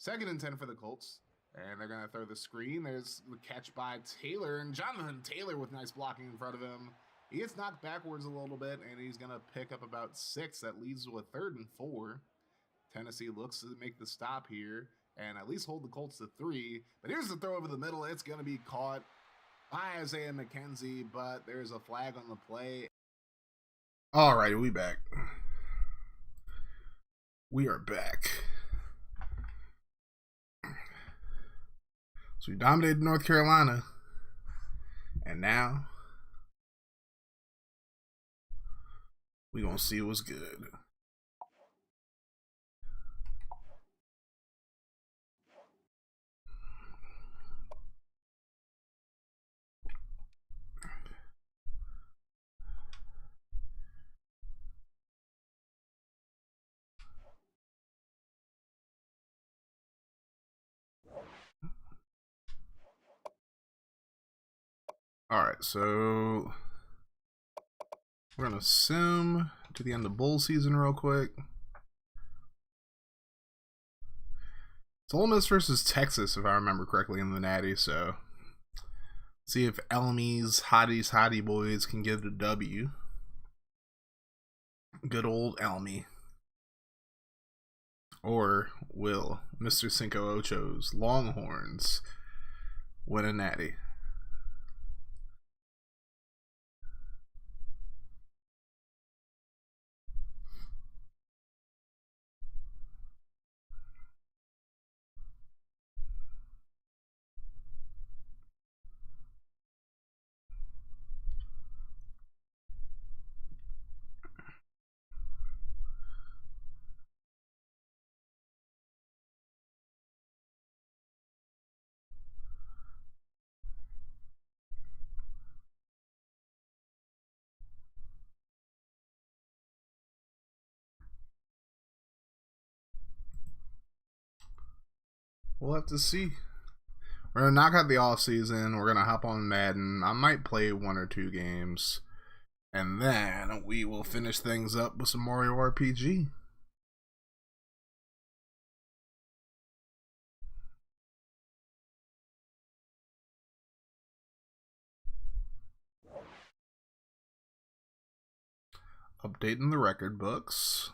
2nd and 10 for the Colts, and they're going to throw the screen. There's the catch by Taylor, and Jonathan Taylor with nice blocking in front of him. He gets knocked backwards a little bit, and he's going to pick up about 6. That leads to a 3rd and 4. Tennessee looks to make the stop here and at least hold the Colts to 3. But here's the throw over the middle. It's going to be caught by Isaiah McKenzie, but there's a flag on the play. All right, we back. We are back. So we dominated North Carolina, and now we're going to see what's good. All right, so we're going to sim to the end of bowl season real quick. It's Ole Miss versus Texas, if I remember correctly, in the Natty, so see if Elmy's Hottie Boys can get a W. Good old Elmy. Or will Mr. Cinco Ocho's Longhorns win a Natty? We'll have to see. We're going to knock out the offseason. We're going to hop on Madden. I might play 1 or 2 games. And then we will finish things up with some Mario RPG. Updating the record books.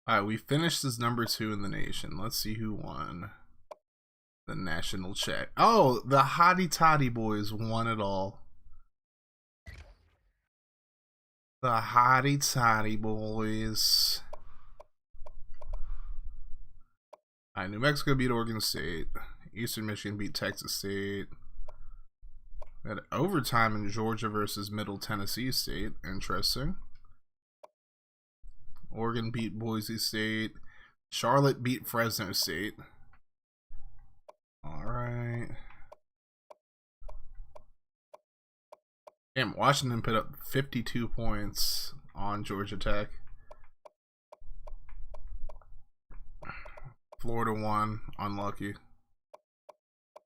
Alright, we finished as number 2 in the nation. Let's see who won the national check. Oh, the Hottie Toddy Boys won it all. The Hottie Toddy Boys. Alright, New Mexico beat Oregon State. Eastern Michigan beat Texas State. We had overtime in Georgia versus Middle Tennessee State. Interesting. Oregon beat Boise State. Charlotte beat Fresno State. Alright. Damn, Washington put up 52 points on Georgia Tech. Florida won. Unlucky.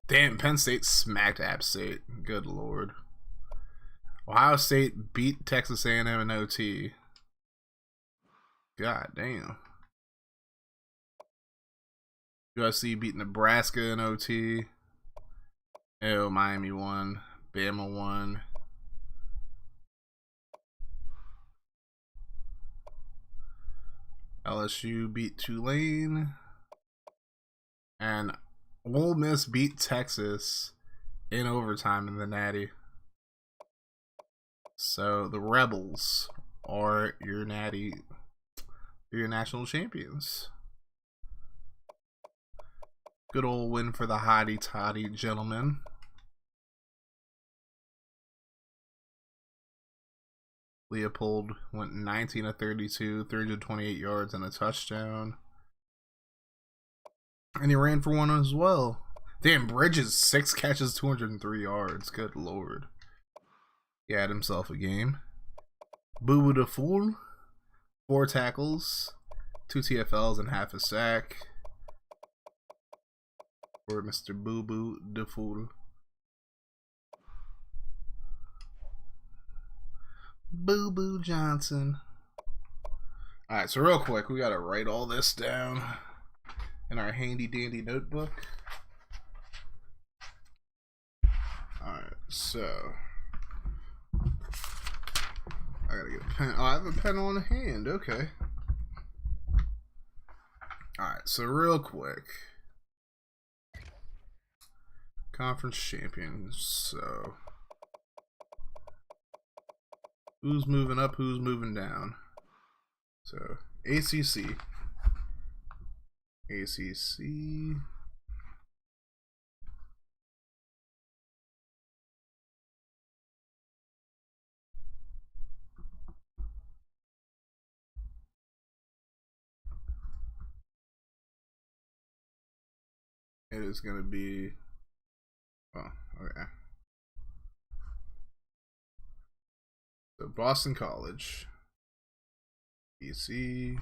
Damn, Penn State smacked App State. Good lord. Ohio State beat Texas A&M in OT. God damn. USC beat Nebraska in OT. Oh, Miami won. Bama won. LSU beat Tulane. And Ole Miss beat Texas in overtime in the Natty. So the Rebels are your Natty, your national champions. Good old win for the Hottie Toddy gentlemen. Leopold went 19 of 32, 328 yards and a touchdown. And he ran for one as well. Damn, Bridges, 6 catches, 203 yards. Good lord. He had himself a game. Boo Boo the Fool, 4 tackles, 2 TFLs, and half a sack. For Mr. Boo Boo the Fool. Boo Boo Johnson. Alright, so real quick, we gotta write all this down in our handy dandy notebook. Alright, so I gotta get a pen. Oh, I have a pen on hand. Okay. Alright, so real quick. Conference champions. So who's moving up, who's moving down? So ACC. ACC. It is going to be, oh, okay. So Boston College, BC,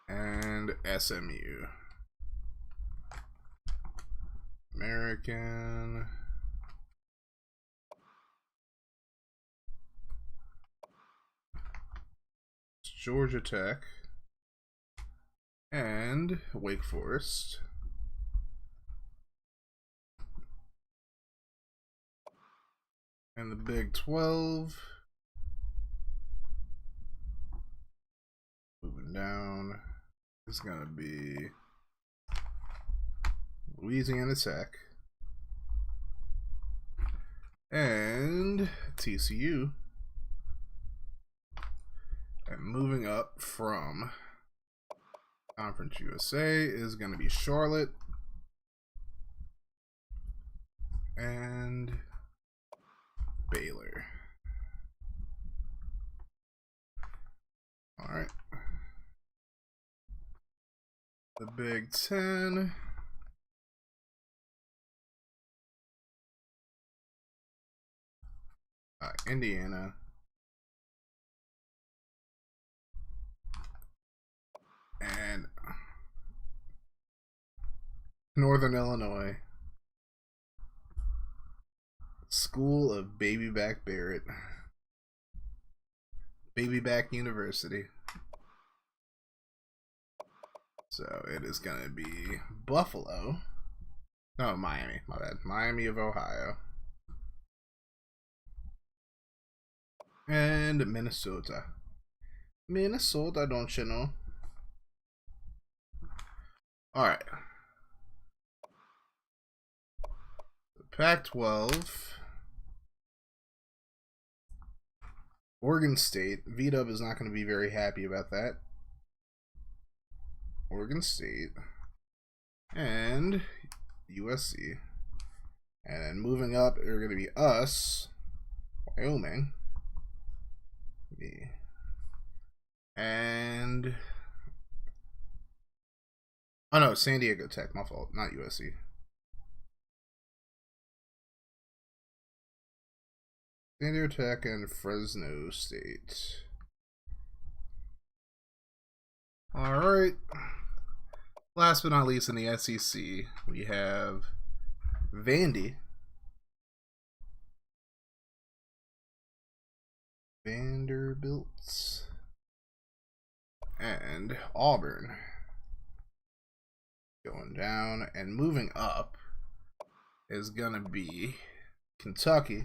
and SMU. American. Georgia Tech. And Wake Forest. And the Big 12. Moving down. Is going to be Louisiana Tech. And TCU. And moving up from Conference USA is going to be Charlotte. And Baylor. All right. The Big 10. Indiana. And Northern Illinois. School of Baby Back Barrett. Baby Back University. So it is going to be Buffalo. No, Miami. My bad. Miami of Ohio. And Minnesota. Minnesota, don't you know? Alright. Pac-12. Oregon State. V-Dub is not going to be very happy about that. Oregon State. And USC. And then moving up are going to be us. Wyoming. Me. And... oh no, San Diego Tech. My fault. Not USC. San Diego Tech and Fresno State. Alright. Last but not least in the SEC, we have Vandy. Vanderbilt. And Auburn. Going down and moving up is going to be Kentucky.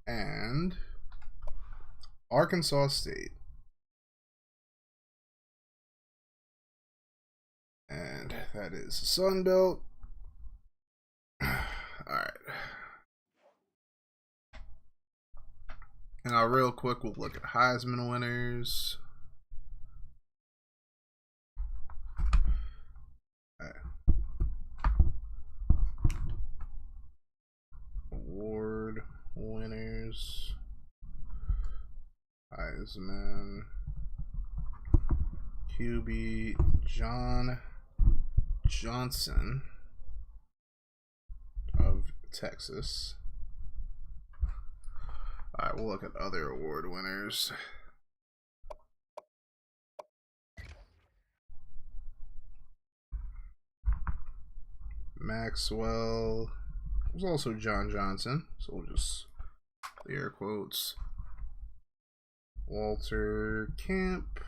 And Arkansas State. And that is Sun Belt. Alright. And now real quick we'll look at Heisman winners. Award winners. Heisman. QB John Johnson of Texas. Alright, we'll look at other award winners. Maxwell was also John Johnson, so we'll just air quotes. Walter Camp,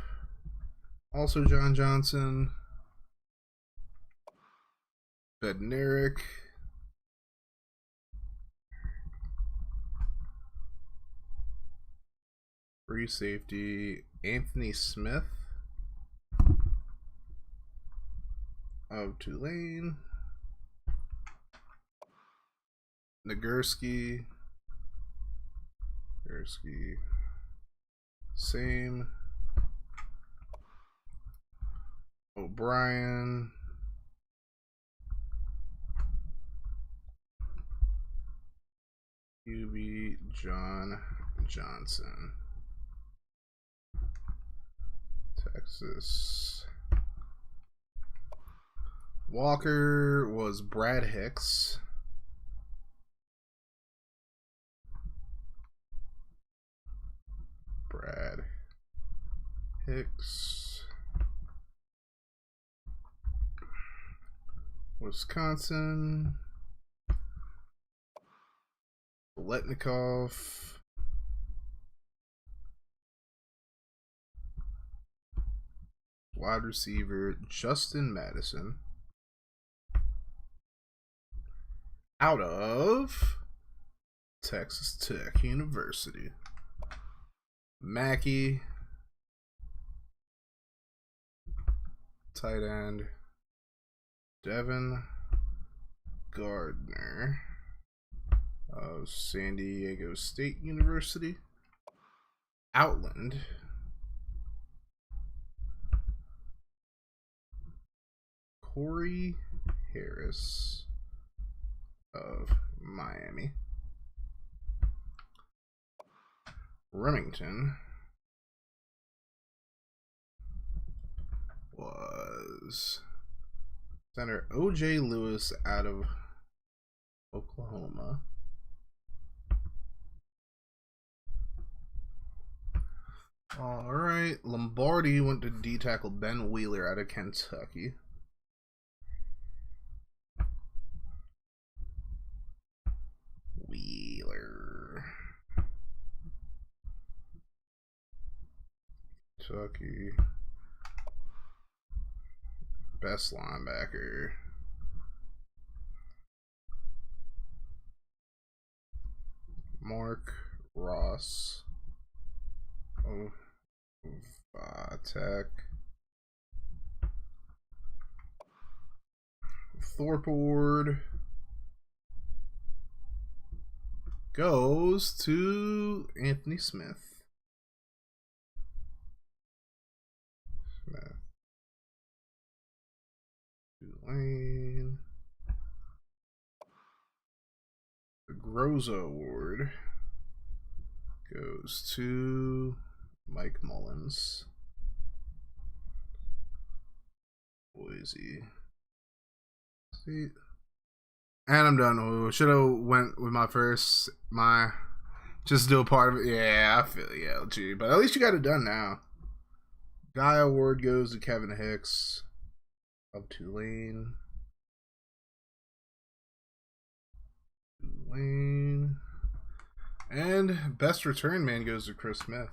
also John Johnson. Bednarik. Free safety, Anthony Smith of Tulane. Nagurski. Same. O'Brien. QB John Johnson. Texas. Walker was Brad Hicks. Brad Hicks. Wisconsin. Letnikov. Wide receiver Justin Madison. Out of Texas Tech University. Mackey. Tight end Devin Gardner of San Diego State University. Outland. Corey Harris of Miami. Remington was center O.J. Lewis out of Oklahoma. All right, Lombardi went to D-tackle Ben Wheeler out of Kentucky. Wheeler. Kentucky. best linebacker. Mark Ross. Oh, Tech. Thorpord goes to Anthony Smith. Tulane. The Groza Award goes to Mike Mullins. Boise. See, and I'm done. Should have went with my just do a part of it. Yeah, I feel LG, but at least you got it done now. Guy Award goes to Kevin Hicks of Tulane. And best return man goes to Chris Smith.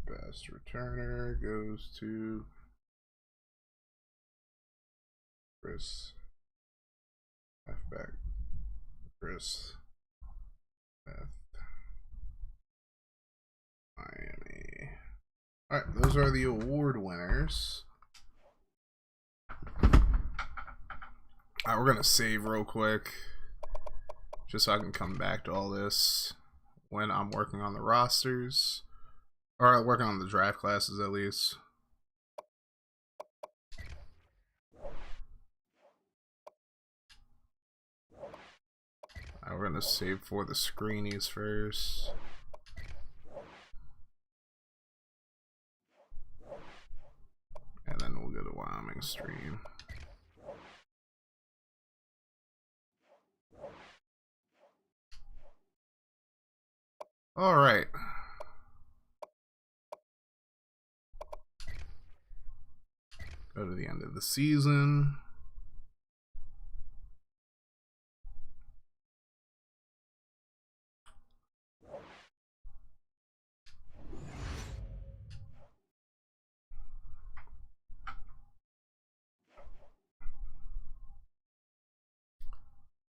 Best returner goes to Chris. Halfback. Chris Smith. Miami. Alright, those are the award winners. Alright, we're gonna save real quick. Just so I can come back to all this when I'm working on the rosters. Or working on the draft classes at least. Alright, we're gonna save for the screenies first. And then we'll go to Wyoming stream. Alright. Go to the end of the season.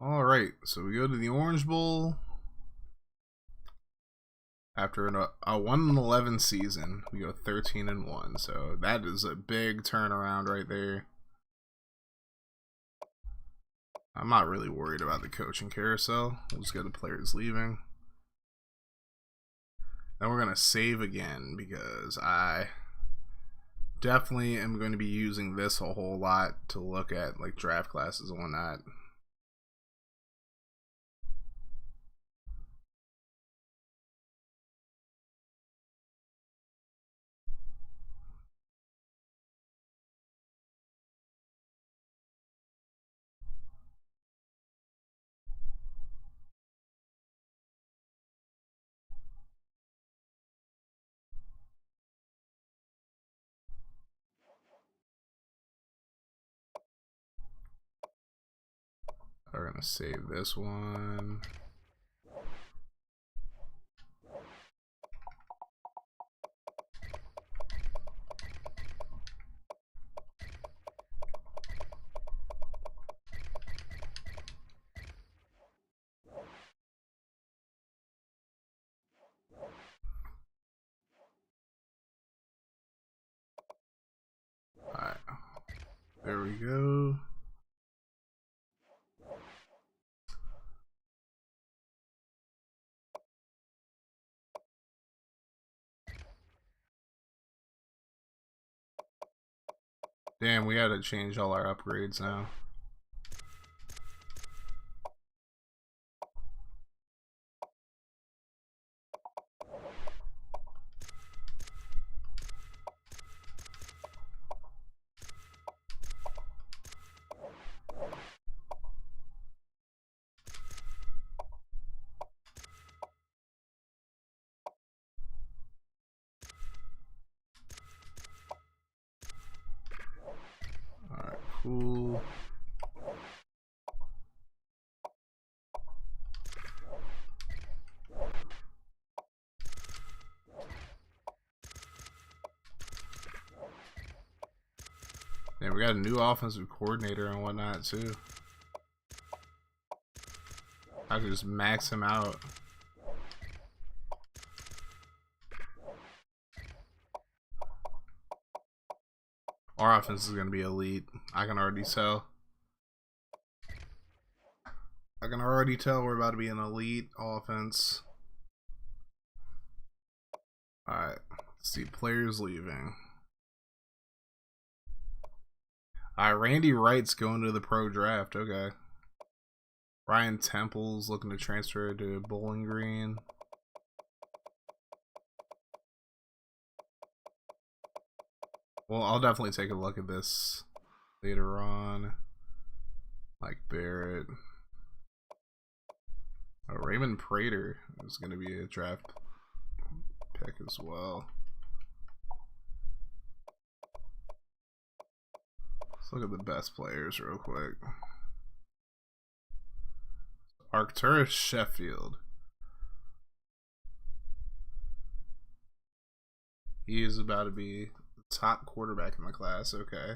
Alright, so we go to the Orange Bowl. After a 1-11 season, we go 13-1. So that is a big turnaround right there. I'm not really worried about the coaching carousel. We'll just go to players leaving. Then we're going to save again because I definitely am going to be using this a whole lot to look at like draft classes and whatnot. We're going to save this one. Alright, there we go. Damn, we gotta change all our upgrades now. Alright, cool. Yeah, we got a new offensive coordinator and whatnot too. I could just max him out. Our offense is gonna be elite. I can already tell. We're about to be an elite offense. Alright, let's see. Players leaving. Alright, Randy Wright's going to the pro draft. Okay. Ryan Temple's looking to transfer to Bowling Green. Well, I'll definitely take a look at this later on. Mike Barrett. Oh, Raymond Prater is going to be a draft pick as well. Let's look at the best players real quick. Arcturus Sheffield. He is about to be the top quarterback in the class. Okay.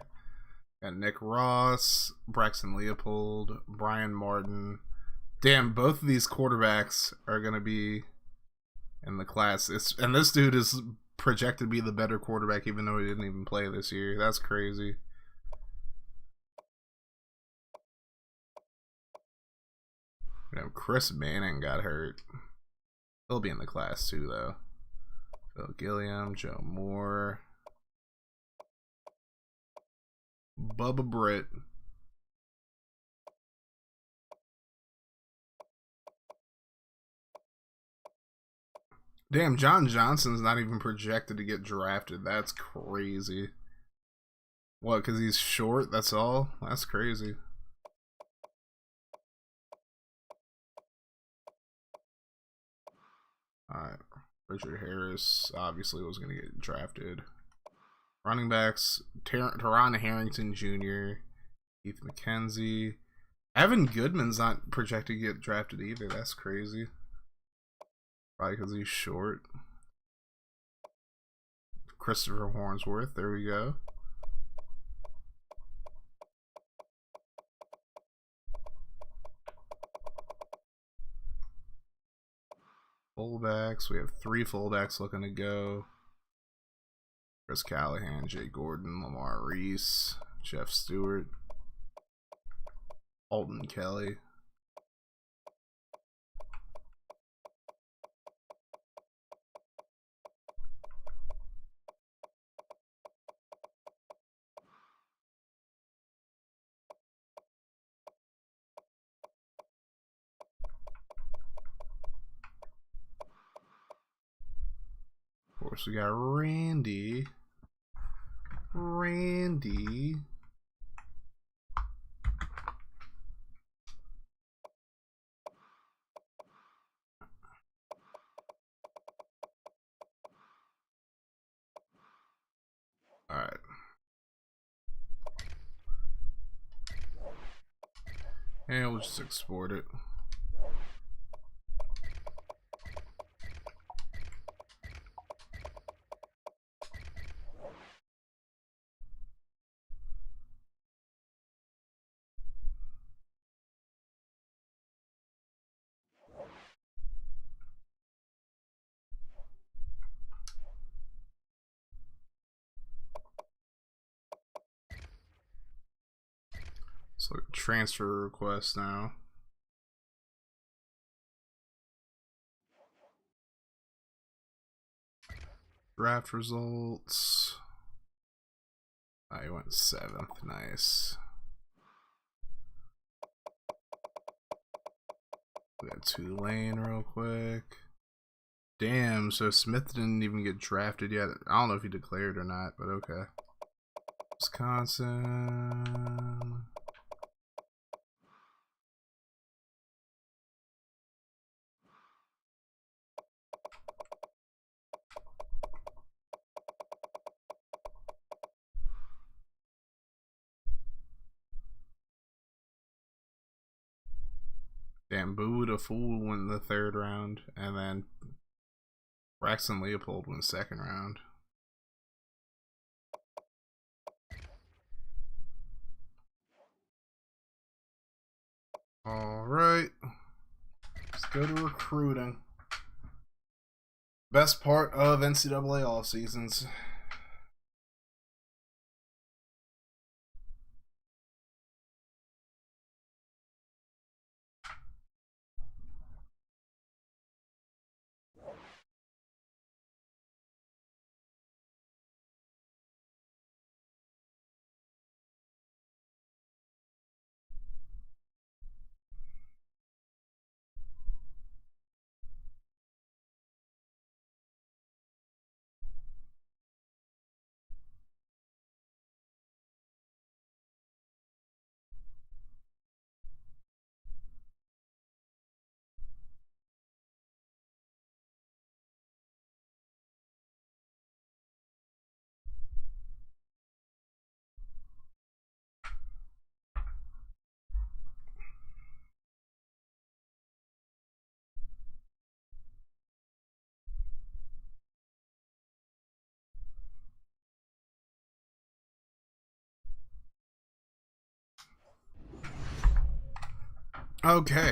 Got Nick Ross, Braxton Leopold, Brian Martin. Damn, both of these quarterbacks are going to be in the class. And this dude is projected to be the better quarterback even though he didn't even play this year. That's crazy. Chris Manning got hurt. He'll be in the class too, though. Phil Gilliam, Joe Moore, Bubba Britt. Damn, John Johnson's not even projected to get drafted. That's crazy. What, because he's short? That's all? That's crazy. Alright. Richard Harris obviously was going to get drafted. Running backs, Teron Harrington Jr., Keith McKenzie. Evan Goodman's not projected to get drafted either. That's crazy. Probably because he's short. Christopher Hornsworth. There we go. Fullbacks. We have 3 fullbacks looking to go. Chris Callahan, Jay Gordon, Lamar Reese, Jeff Stewart, Alton Kelly. Of course, we got Randy. Alright. And we'll just export it. So transfer request now. Draft results. I went 7th. Nice. We got Tulane real quick. Damn, so Smith didn't even get drafted yet. I don't know if he declared or not, but okay. Wisconsin. Damn, Boo the Fool win the 3rd round, and then Braxton Leopold win 2nd round. All right. Let's go to recruiting. Best part of NCAA off seasons. Okay.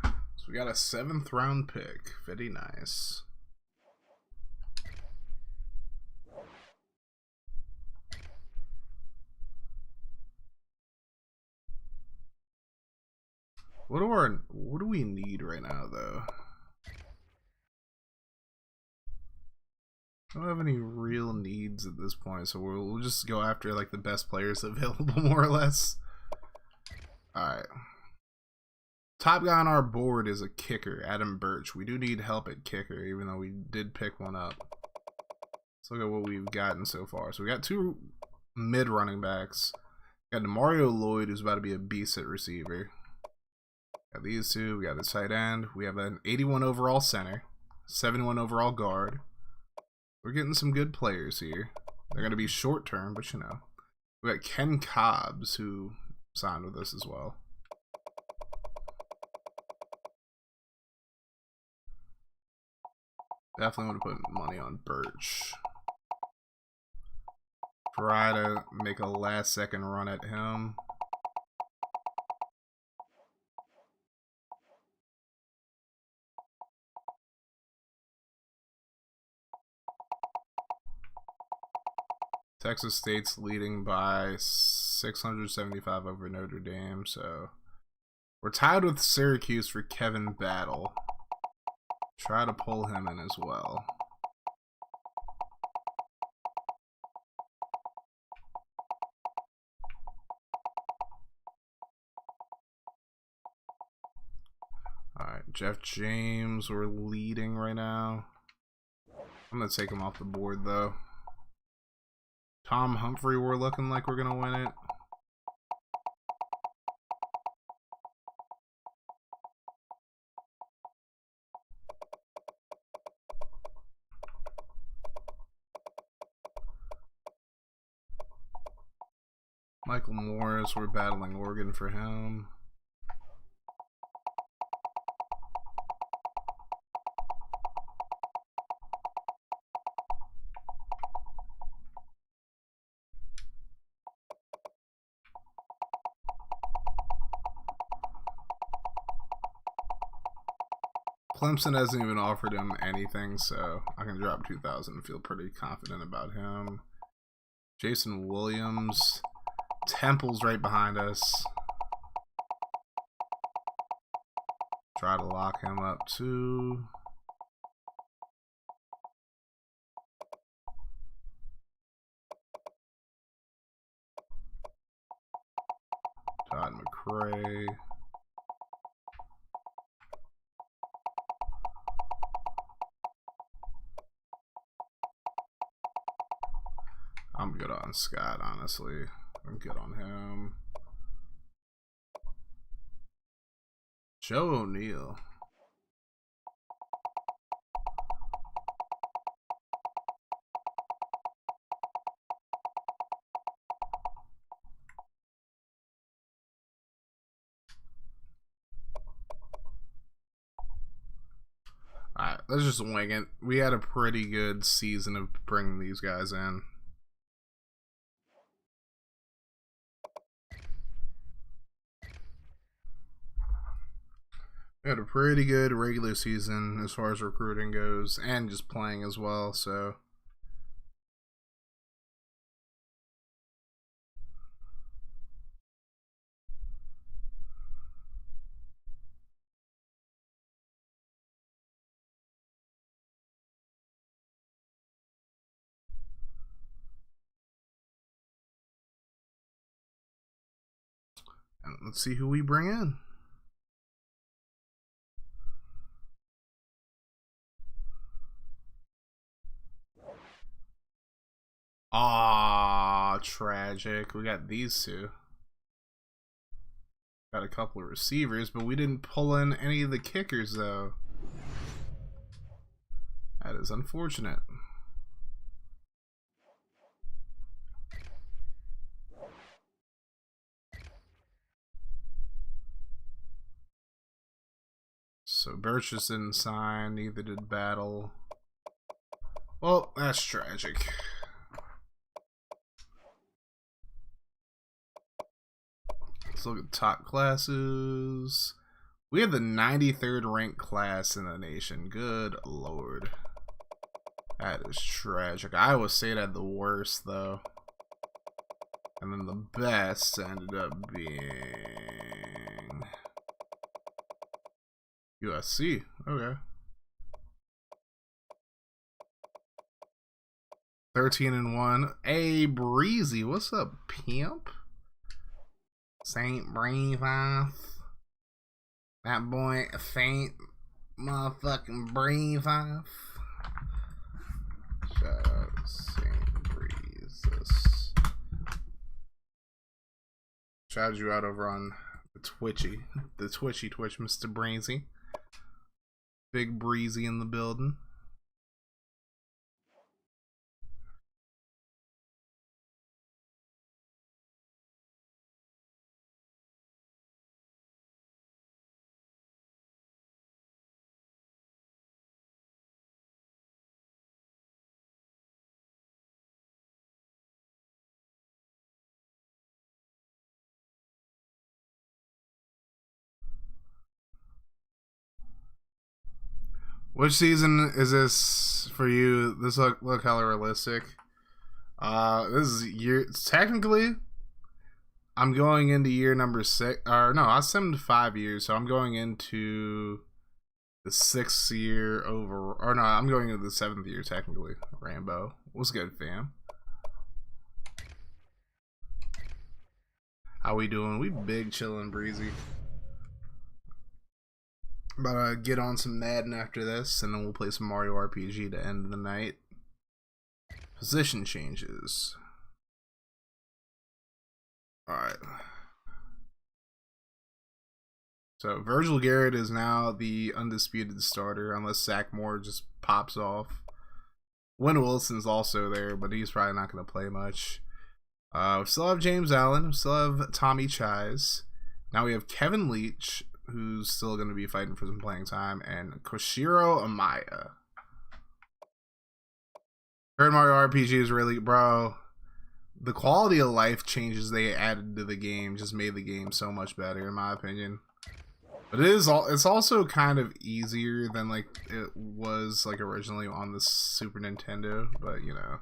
So we got a 7th round pick. Very nice. What do we need right now though? I don't have any real needs at this point, so we'll just go after like the best players available more or less. Alright. Top guy on our board is a kicker, Adam Birch. We do need help at kicker, even though we did pick one up. Let's look at what we've gotten so far. So we got 2 mid running backs. We got Mario Lloyd, who's about to be a beast at receiver. Got these 2. We got a tight end. We have an 81 overall center, 71 overall guard. We're getting some good players here. They're going to be short term, but you know. We got Ken Cobbs, who signed with us as well. Definitely want to put money on Birch. Try to make a last second run at him. Texas State's leading by 675 over Notre Dame, so we're tied with Syracuse for Kevin Battle. Try to pull him in as well. Alright, Jeff James, we're leading right now. I'm going to take him off the board though. Tom Humphrey, we're looking like we're going to win it. Michael Morris, we're battling Oregon for him. Clemson hasn't even offered him anything, so I can drop 2,000 and feel pretty confident about him. Jason Williams. Temple's right behind us. Try to lock him up too. Todd McRae. I'm good on Scott, honestly. I'm good on him. Joe O'Neal. Alright, let's just wing it. We had a pretty good season of bringing these guys in. We had a pretty good regular season as far as recruiting goes, and just playing as well, so. And let's see who we bring in. Ah, tragic. We got these two. Got a couple of receivers, but we didn't pull in any of the kickers, though. That is unfortunate. So Birch just didn't sign, neither did Battle. Well, that's tragic. Let's look at top classes. We have the 93rd ranked class in the nation. Good lord. That is tragic. Iowa State had the worst, though. And then the best ended up being USC. Okay. 13-1. Hey, Breezy. What's up, pimp? Saint Breathe. That boy, Saint motherfucking Breathe. Shout out Saint Breezes. Shout you out over on the Twitchy Twitch, Mr. Breezy. Big Breezy in the building. Which season is this for you? This look hella realistic. This is year. Technically, I'm going into year number 6. Or no, I simmed 5 years, so I'm going into the 6th year over. Or no, I'm going into the 7th year technically. Rambo, what's good, fam? How we doing? We big chillin', Breezy. About to get on some Madden after this, and then we'll play some Mario RPG to end the night. Position changes. Alright. So, Virgil Garrett is now the undisputed starter, unless Zach Moore just pops off. Wynn Wilson's also there, but he's probably not going to play much. We still have James Allen. We still have Tommy Chise. Now we have Kevin Leach, who's still going to be fighting for some playing time, and Koshiro Amaya. Heard Mario RPG is really, bro, the quality of life changes they added to the game just made the game so much better, in my opinion. But it's also kind of easier than like it was like originally on the Super Nintendo, but you know.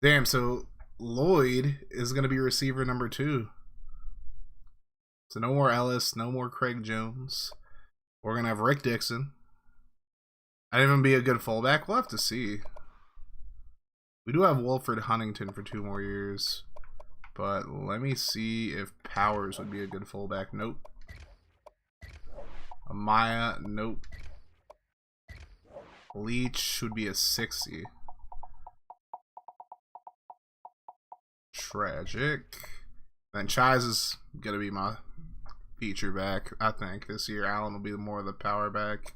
Damn, so Lloyd is going to be receiver number 2. So no more Ellis, no more Craig Jones. We're going to have Rick Dixon. I'd even be a good fullback. We'll have to see. We do have Wilfred Huntington for 2 more years. But let me see if Powers would be a good fullback. Nope. Amaya, nope. Leach would be a 60. Tragic. Then Chise is going to be my feature back, I think. This year, Allen will be more of the power back.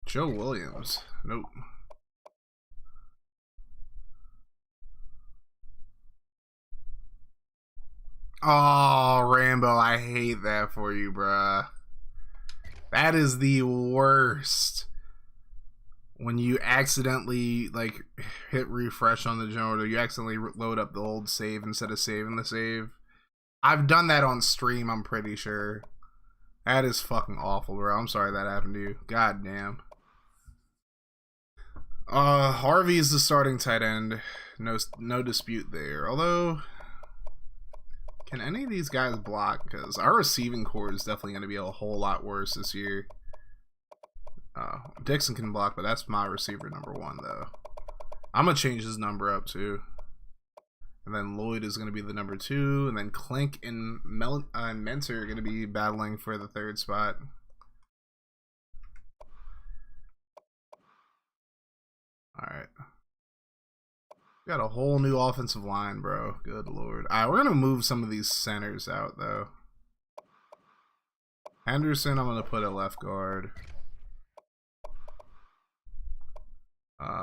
Joe Williams. Nope. Oh, Rambo, I hate that for you, bruh. That is the worst. When you accidentally, like, hit refresh on the generator, you accidentally load up the old save instead of saving the save. I've done that on stream, I'm pretty sure. That is fucking awful, bro. I'm sorry that happened to you. God damn. Harvey's the starting tight end. No dispute there. Although, can any of these guys block? Because our receiving core is definitely going to be a whole lot worse this year. Dixon can block, but that's my receiver number 1, though. I'm going to change his number up, too. And then Lloyd is going to be the number 2. And then Klink and Mentor are going to be battling for the 3rd spot. Alright. Got a whole new offensive line, bro. Good lord. Alright, we're going to move some of these centers out, though. Henderson, I'm going to put at left guard.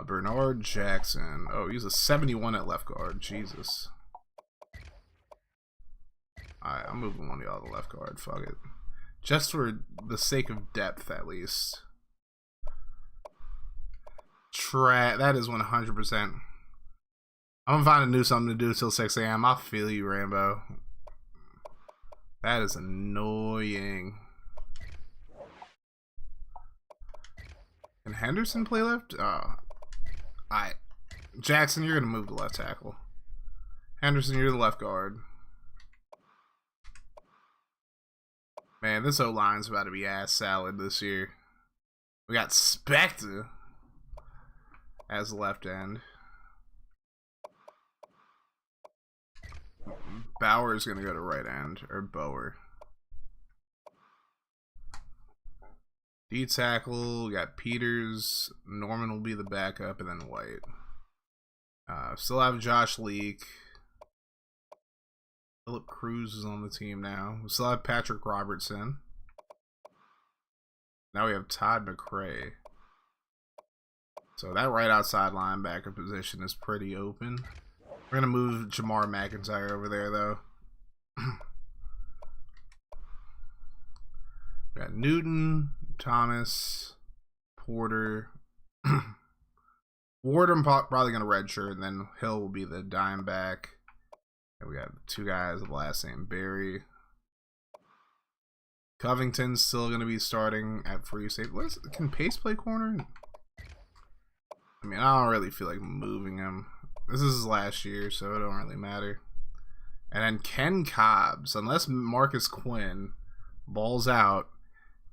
Bernard Jackson. Oh, he's a 71 at left guard. Jesus. Alright, I'm moving one of y'all to left guard. Fuck it. Just for the sake of depth, at least. That is 100%. I'm gonna find a new something to do till 6 a.m. I feel you, Rambo. That is annoying. Can Henderson play left? Alright. Jackson, you're gonna move to left tackle. Henderson, you're the left guard. Man, this O-line's about to be ass salad this year. We got Spectre as left end. Bauer's gonna go to right end, or Bower. D tackle, we got Peters. Norman will be the backup, and then White. Still have Josh Leak. Philip Cruz is on the team now. We still have Patrick Robertson. Now we have Todd McRae. So that right outside linebacker position is pretty open. We're going to move Jamar McIntyre over there, though. We got Newton, Thomas, Porter. Ward, I'm probably going to redshirt, and then Hill will be the dime back. And we got 2 guys with the last name Barry. Covington's still going to be starting at free safety. Can Pace play corner? I mean, I don't really feel like moving him. This is his last year, so it don't really matter. And then Ken Cobbs, unless Marcus Quinn balls out,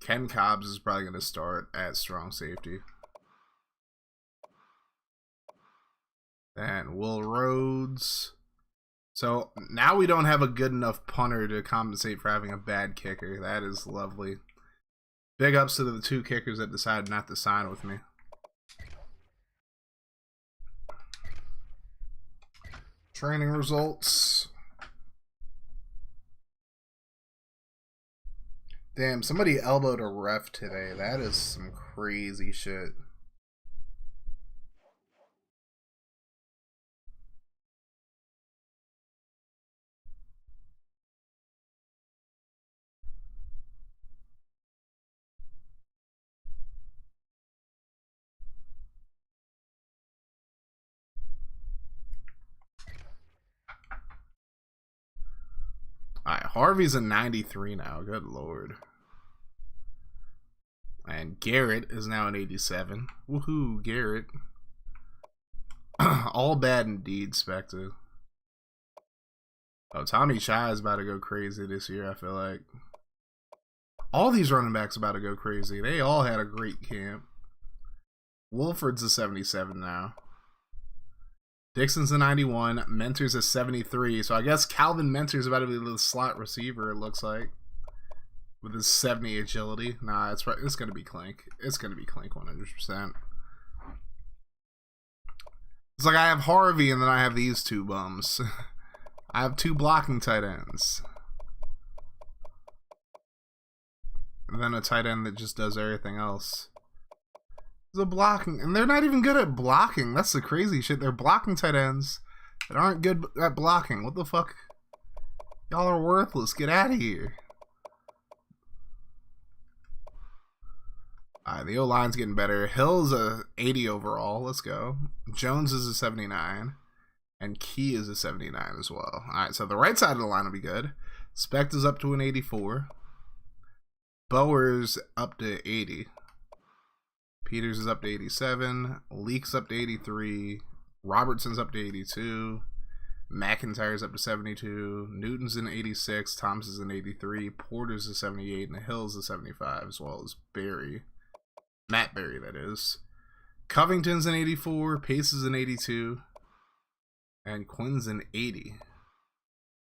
Ken Cobbs is probably going to start at strong safety. And Will Rhodes. So now we don't have a good enough punter to compensate for having a bad kicker. That is lovely. Big ups to the 2 kickers that decided not to sign with me. Training results. Damn, somebody elbowed a ref today. That is some crazy shit. Alright, Harvey's a 93 now. Good lord. And Garrett is now an 87. Woohoo, Garrett. All bad indeed, Spectre. Oh, Tommy Chai is about to go crazy this year, I feel like. All these running backs about to go crazy. They all had a great camp. Wolford's a 77 now. Dixon's a 91. Mentor's a 73. So I guess Calvin Mentor's about to be the slot receiver, it looks like. With his 70 agility. Nah, it's going to be Klink. It's going to be Klink 100%. It's like I have Harvey and then I have these 2 bums. I have 2 blocking tight ends. And then a tight end that just does everything else. The blocking, and they're not even good at blocking. That's the crazy shit. They're blocking tight ends that aren't good at blocking. What the fuck? Y'all are worthless. Get out of here. Alright, the O-line's getting better. Hill's a 80 overall. Let's go. Jones is a 79. And Key is a 79 as well. Alright, so the right side of the line will be good. Spect is up to an 84. Bowers up to 80. Peters is up to 87. Leak's up to 83. Robertson's up to 82. McIntyre's up to 72. Newton's in 86. Thompson's in 83. Porter's is 78. And Hill's is 75, as well as Berry. Matt Berry, that is. Covington's in 84. Pace is in 82. And Quinn's in 80.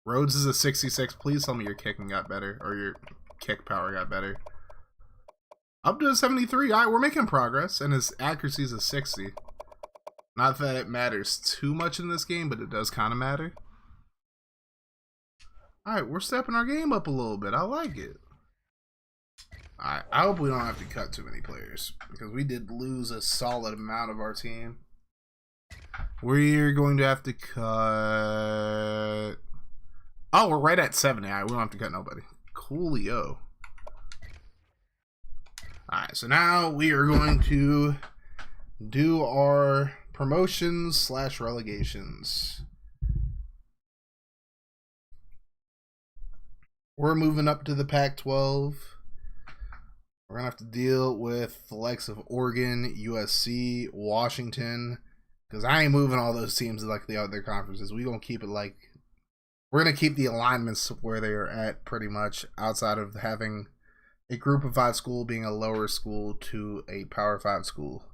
Rhodes is a 66. Please tell me your kicking got better, or your kick power got better. Up to a 73. All right, we're making progress, and his accuracy is a 60. Not that it matters too much in this game, but it does kind of matter. All right, we're stepping our game up a little bit. I like it. All right, I hope we don't have to cut too many players, because we did lose a solid amount of our team. We're going to have to cut... Oh, we're right at 70. All right, we don't have to cut nobody. Coolio. Alright, so now we are going to do our promotions / relegations. We're moving up to the Pac-12. We're going to have to deal with the likes of Oregon, USC, Washington, because I ain't moving all those teams like the other conferences. We're going to keep it like... We're going to keep the alignments where they are at pretty much, outside of having a group of 5 school being a lower school to a Power 5 school.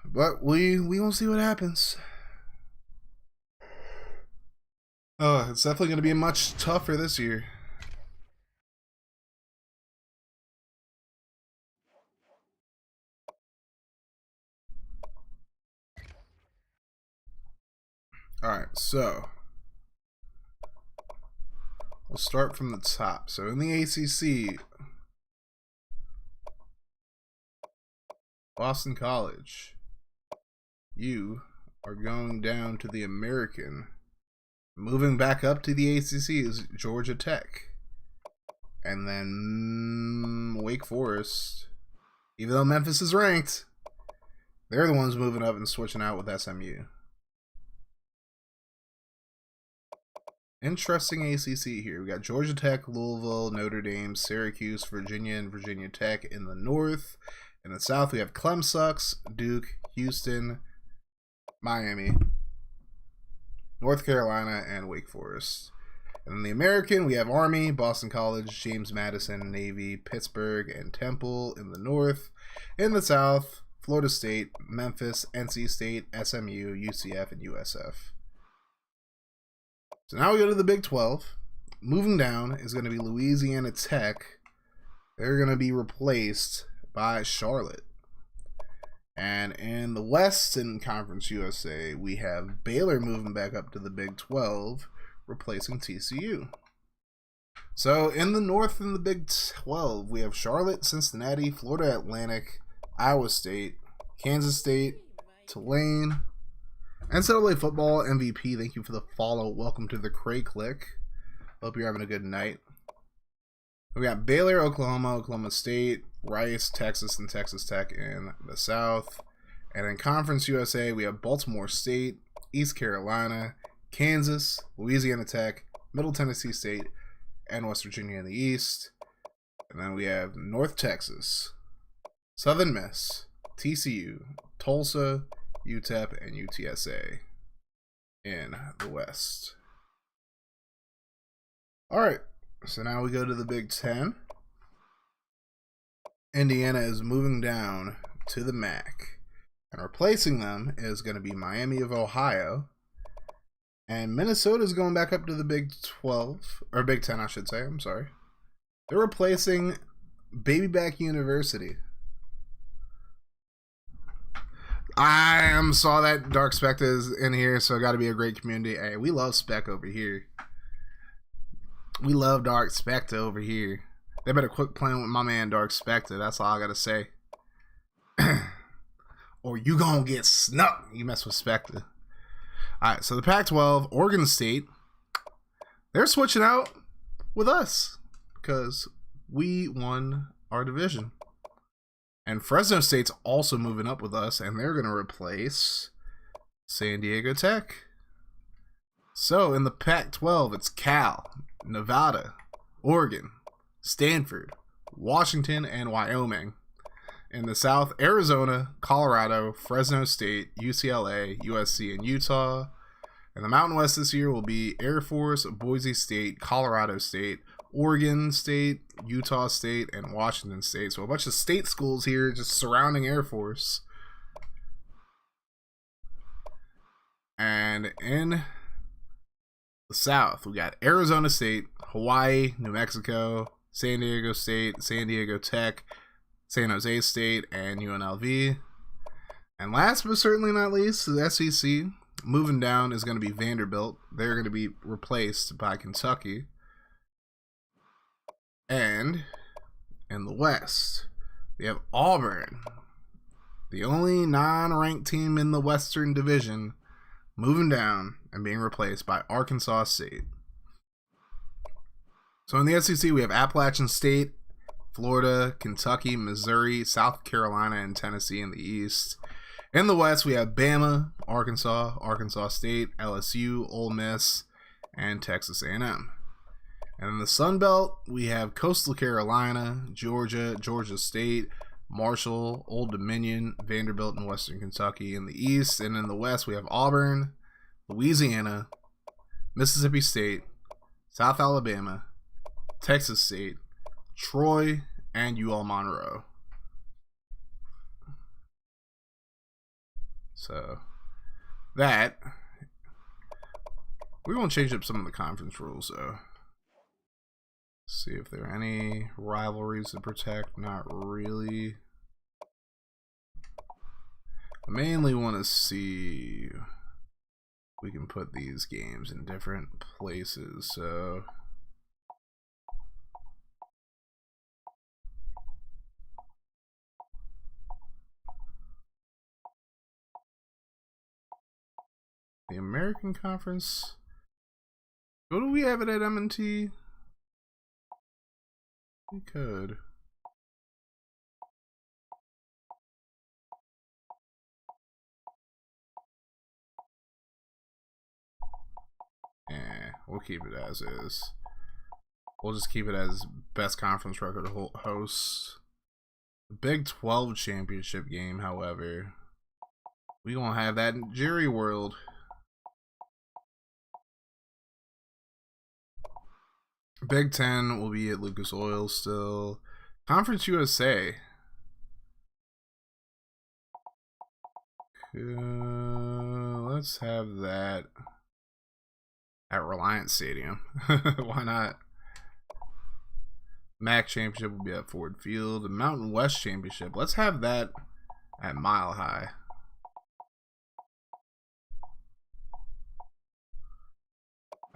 But we gonna see what happens. Oh, it's definitely going to be much tougher this year. Alright, so we'll start from the top. So in the ACC, Boston College, you are going down to the American. Moving back up to the ACC is Georgia Tech. And then Wake Forest. Even though Memphis is ranked, they're the ones moving up and switching out with SMU. Interesting ACC here. We got Georgia Tech, Louisville, Notre Dame, Syracuse, Virginia, and Virginia Tech in the north. In the south, we have Clemson, Duke, Houston, Miami, North Carolina, and Wake Forest. And in the American, we have Army, Boston College, James Madison, Navy, Pittsburgh, and Temple in the north. In the south, Florida State, Memphis, NC State, SMU, UCF, and USF. So now we go to the Big 12. Moving down is going to be Louisiana Tech. They're going to be replaced by Charlotte. And in the Western Conference USA, we have Baylor moving back up to the Big 12, replacing TCU. So in the North in the Big 12, we have Charlotte, Cincinnati, Florida Atlantic, Iowa State, Kansas State, Tulane. NCAA football MVP, thank you for the follow. Welcome to the Cray Click. Hope you're having a good night. We got Baylor, Oklahoma, Oklahoma State, Rice, Texas, and Texas Tech in the South. And in Conference USA, we have Baltimore State, East Carolina, Kansas, Louisiana Tech, Middle Tennessee State, and West Virginia in the East. And then we have North Texas, Southern Miss, TCU, Tulsa, UTEP, and UTSA in the West. Alright, so now we go to the Big 10. Indiana is moving down to the MAC. And replacing them is going to be Miami of Ohio. And Minnesota is going back up to the Big 12, or Big 10, I should say. I'm sorry. They're replacing Baby Back University. I saw that Dark Spec is in here, so it got to be a great community. Hey, we love Spec over here. We love Dark Spectre over here. They better quit playing with my man Dark Spectre. That's all I gotta say. Or you gonna get snuck. You mess with Spectre. Alright, so the Pac-12, Oregon State, they're switching out with us because we won our division. And Fresno State's also moving up with us, and they're gonna replace San Diego Tech. So in the Pac-12, it's Cal, Nevada, Oregon, Stanford, Washington, and Wyoming. In the South, Arizona, Colorado, Fresno State, UCLA, USC, and Utah. And the Mountain West this year will be Air Force, Boise State, Colorado State, Oregon State, Utah State, and Washington State. So a bunch of state schools here just surrounding Air Force. And in the South, we got Arizona State, Hawaii, New Mexico, San Diego State, San Diego Tech, San Jose State, and UNLV. And last but certainly not least, the SEC. Moving down is going to be Vanderbilt. They're going to be replaced by Kentucky. And in the West, we have Auburn, the only non-ranked team in the Western Division, moving down and being replaced by Arkansas State. So in the SEC, we have Appalachian State, Florida, Kentucky, Missouri, South Carolina, and Tennessee in the East. In the West, we have Bama, Arkansas, Arkansas State, LSU, Ole Miss, and Texas A&M. And in the Sun Belt, we have Coastal Carolina, Georgia, Georgia State, Marshall, Old Dominion, Vanderbilt, and Western Kentucky in the East. And in the West, we have Auburn, Louisiana, Mississippi State, South Alabama, Texas State, Troy, and UL Monroe. So that, we're going to change up some of the conference rules though. See if there are any rivalries to protect. Not really. I mainly want to see if we can put these games in different places. So the American Conference. What do we have it at M&T? We could. We'll keep it as is. We'll just keep it as best conference record hosts. The Big 12 championship game, however, we gonna have that in Jerry World. Big 10 will be at Lucas Oil still. Conference USA. Let's have that at Reliance Stadium. Why not? MAC Championship will be at Ford Field. The Mountain West Championship, let's have that at Mile High.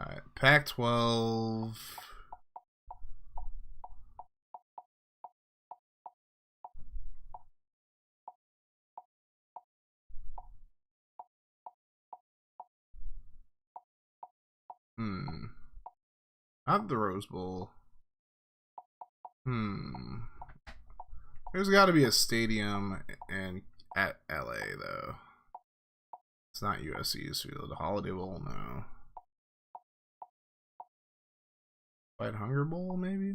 Alright, Pac-12. Not the Rose Bowl. There's got to be a stadium at LA though. It's not USC's field. The Holiday Bowl, no. White Hunger Bowl, maybe.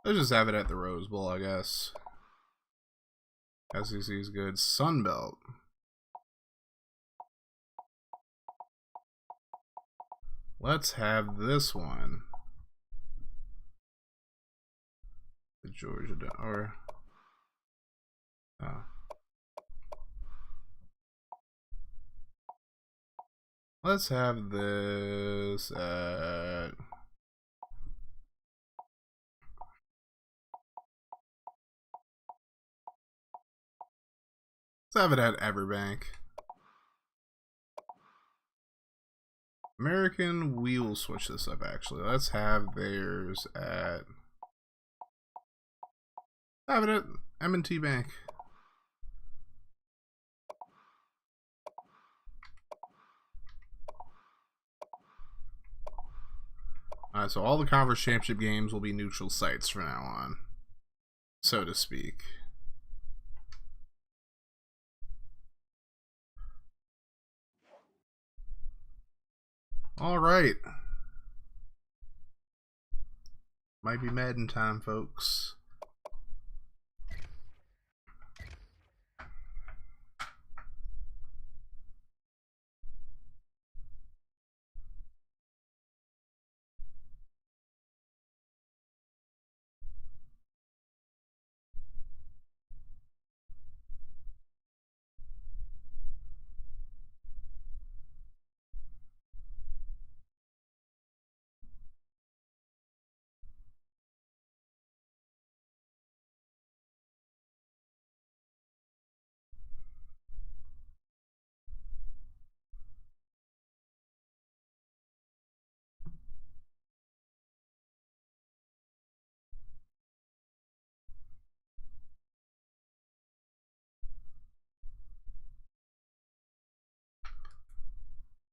Let's just have it at the Rose Bowl, I guess. SEC is good. Sun Belt. Let's have this one. The Georgia or let's have this at let's have it at Everbank. American, we will switch this up actually. Let's have theirs at have it at M&T Bank. Alright, so all the conference championship games will be neutral sites from now on, so to speak. Alright. Might be Madden time, folks.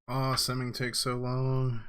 Oh, simming takes so long.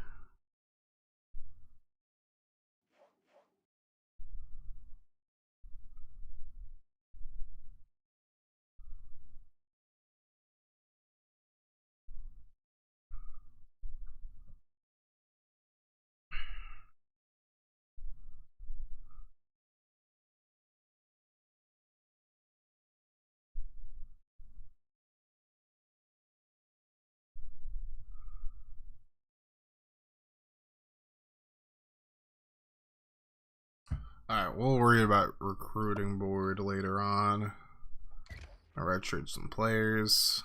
Alright, we'll worry about recruiting board later on. I redshirt some players.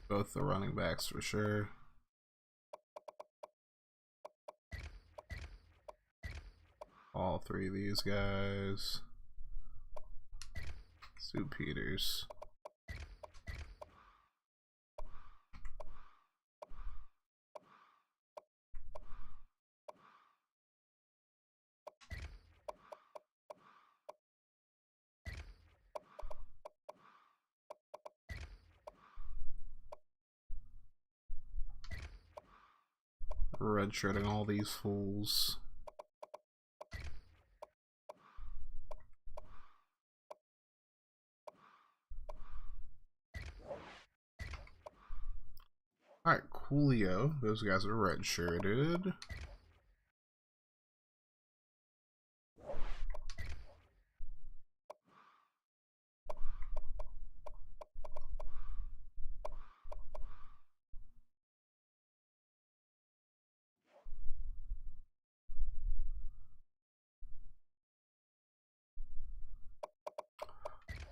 Both the running backs for sure. All three of these guys. Sue Peters. Redshirting all these fools. Alright, Coolio. Those guys are redshirted.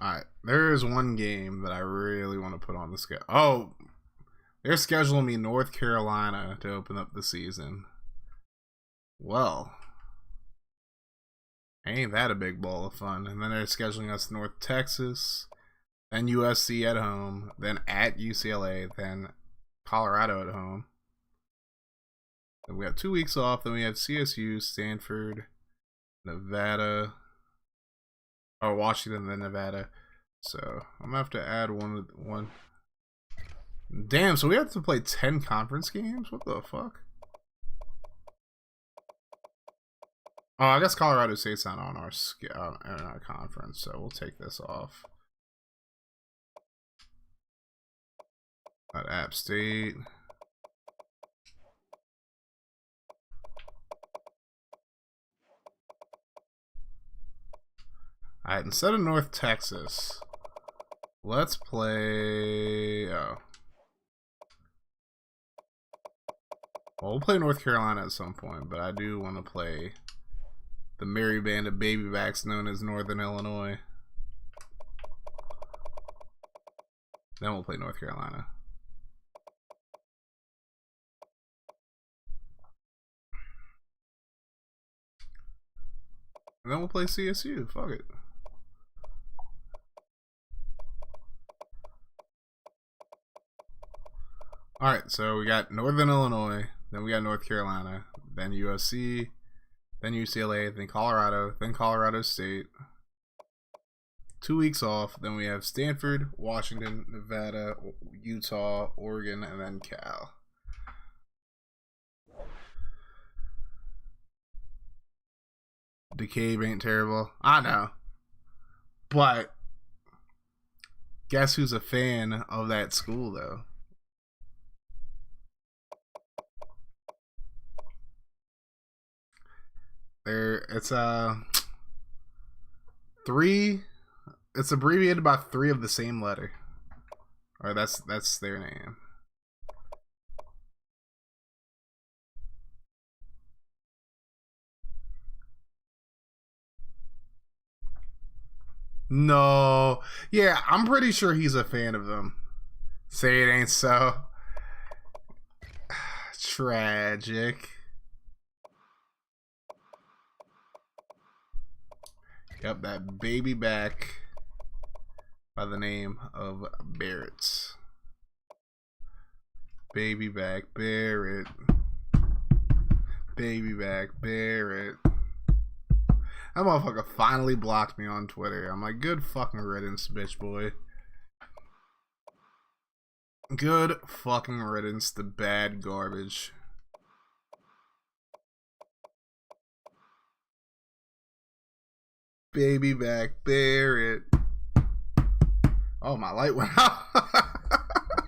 Alright, there is one game that I really want to put on the schedule. Oh, they're scheduling me North Carolina to open up the season. Well, ain't that a big ball of fun? And then they're scheduling us North Texas, then USC at home, then at UCLA, then Colorado at home. Then we have 2 weeks off. Then we have CSU, Stanford, Nevada. Oh, Washington, then Nevada. So I'm gonna have to add one. Damn, so we have to play 10 conference games? What the fuck? Oh, I guess Colorado State's not on our conference, so we'll take this off. At App State. Alright, instead of North Texas, let's play... Oh. Well, we'll play North Carolina at some point, but I do want to play the merry band of babybacks known as Northern Illinois. Then we'll play North Carolina. And then we'll play CSU. Fuck it. Alright, so we got Northern Illinois, then we got North Carolina, then USC, then UCLA, then Colorado State. 2 weeks off. Then we have Stanford, Washington, Nevada, Utah, Oregon, and then Cal. DeKalb ain't terrible. I know. But guess who's a fan of that school, though? It's three. It's abbreviated by 3 of the same letter. Or that's their name. No. Yeah, I'm pretty sure he's a fan of them. Say it ain't so. Tragic. Yep, that baby back by the name of Barrett. Baby back Barrett. Baby back Barrett. That motherfucker finally blocked me on Twitter. I'm like, good fucking riddance, bitch boy. Good fucking riddance to bad garbage. Baby back Barrett. Oh, my light went out.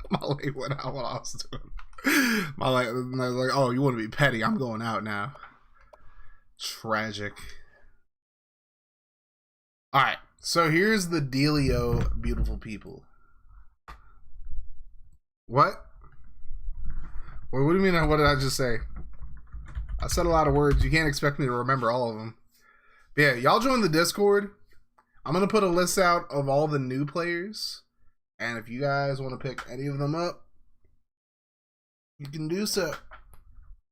My light went out while I was doing. My light, and I was like, oh, you want to be petty? I'm going out now. Tragic. Alright, so here's the dealio, beautiful people. What? Wait, what do you mean? What did I just say? I said a lot of words. You can't expect me to remember all of them. But yeah, y'all join the Discord. I'm going to put a list out of all the new players. And if you guys want to pick any of them up, you can do so.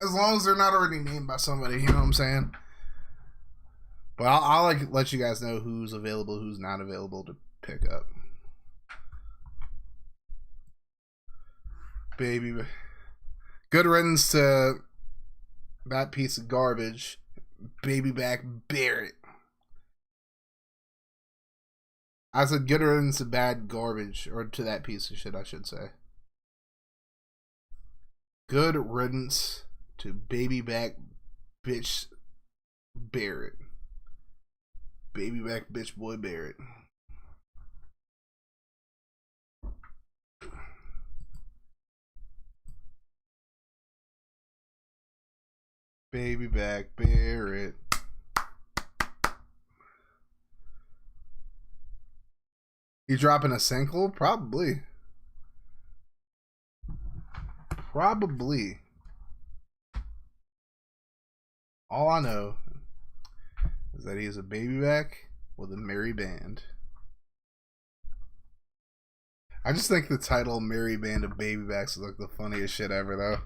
As long as they're not already named by somebody, you know what I'm saying? But I'll like let you guys know who's available, who's not available to pick up. Baby. Good riddance to that piece of garbage. Baby back Barrett. I said good riddance to bad garbage. Or to that piece of shit, I should say. Good riddance to baby back bitch Barrett. Baby back bitch boy Barrett. Baby back Barrett. You dropping a single? Probably. Probably. All I know is that he is a baby back with a merry band. I just think the title "Merry Band of Baby Backs" is like the funniest shit ever, though.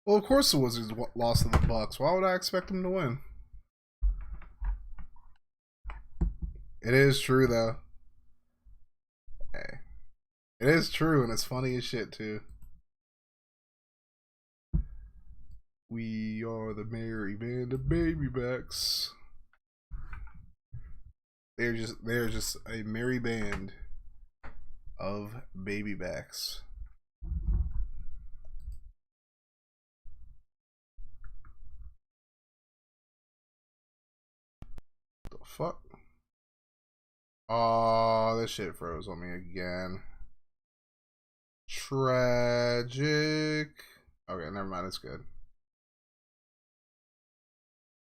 Well, of course the Wizards lost to the Bucks. Why would I expect them to win? It is true, though. Hey. It is true, and it's funny as shit, too. We are the merry band of baby backs. They're just a merry band of baby backs. The fuck? Oh, this shit froze on me again. Tragic. Okay, never mind. It's good.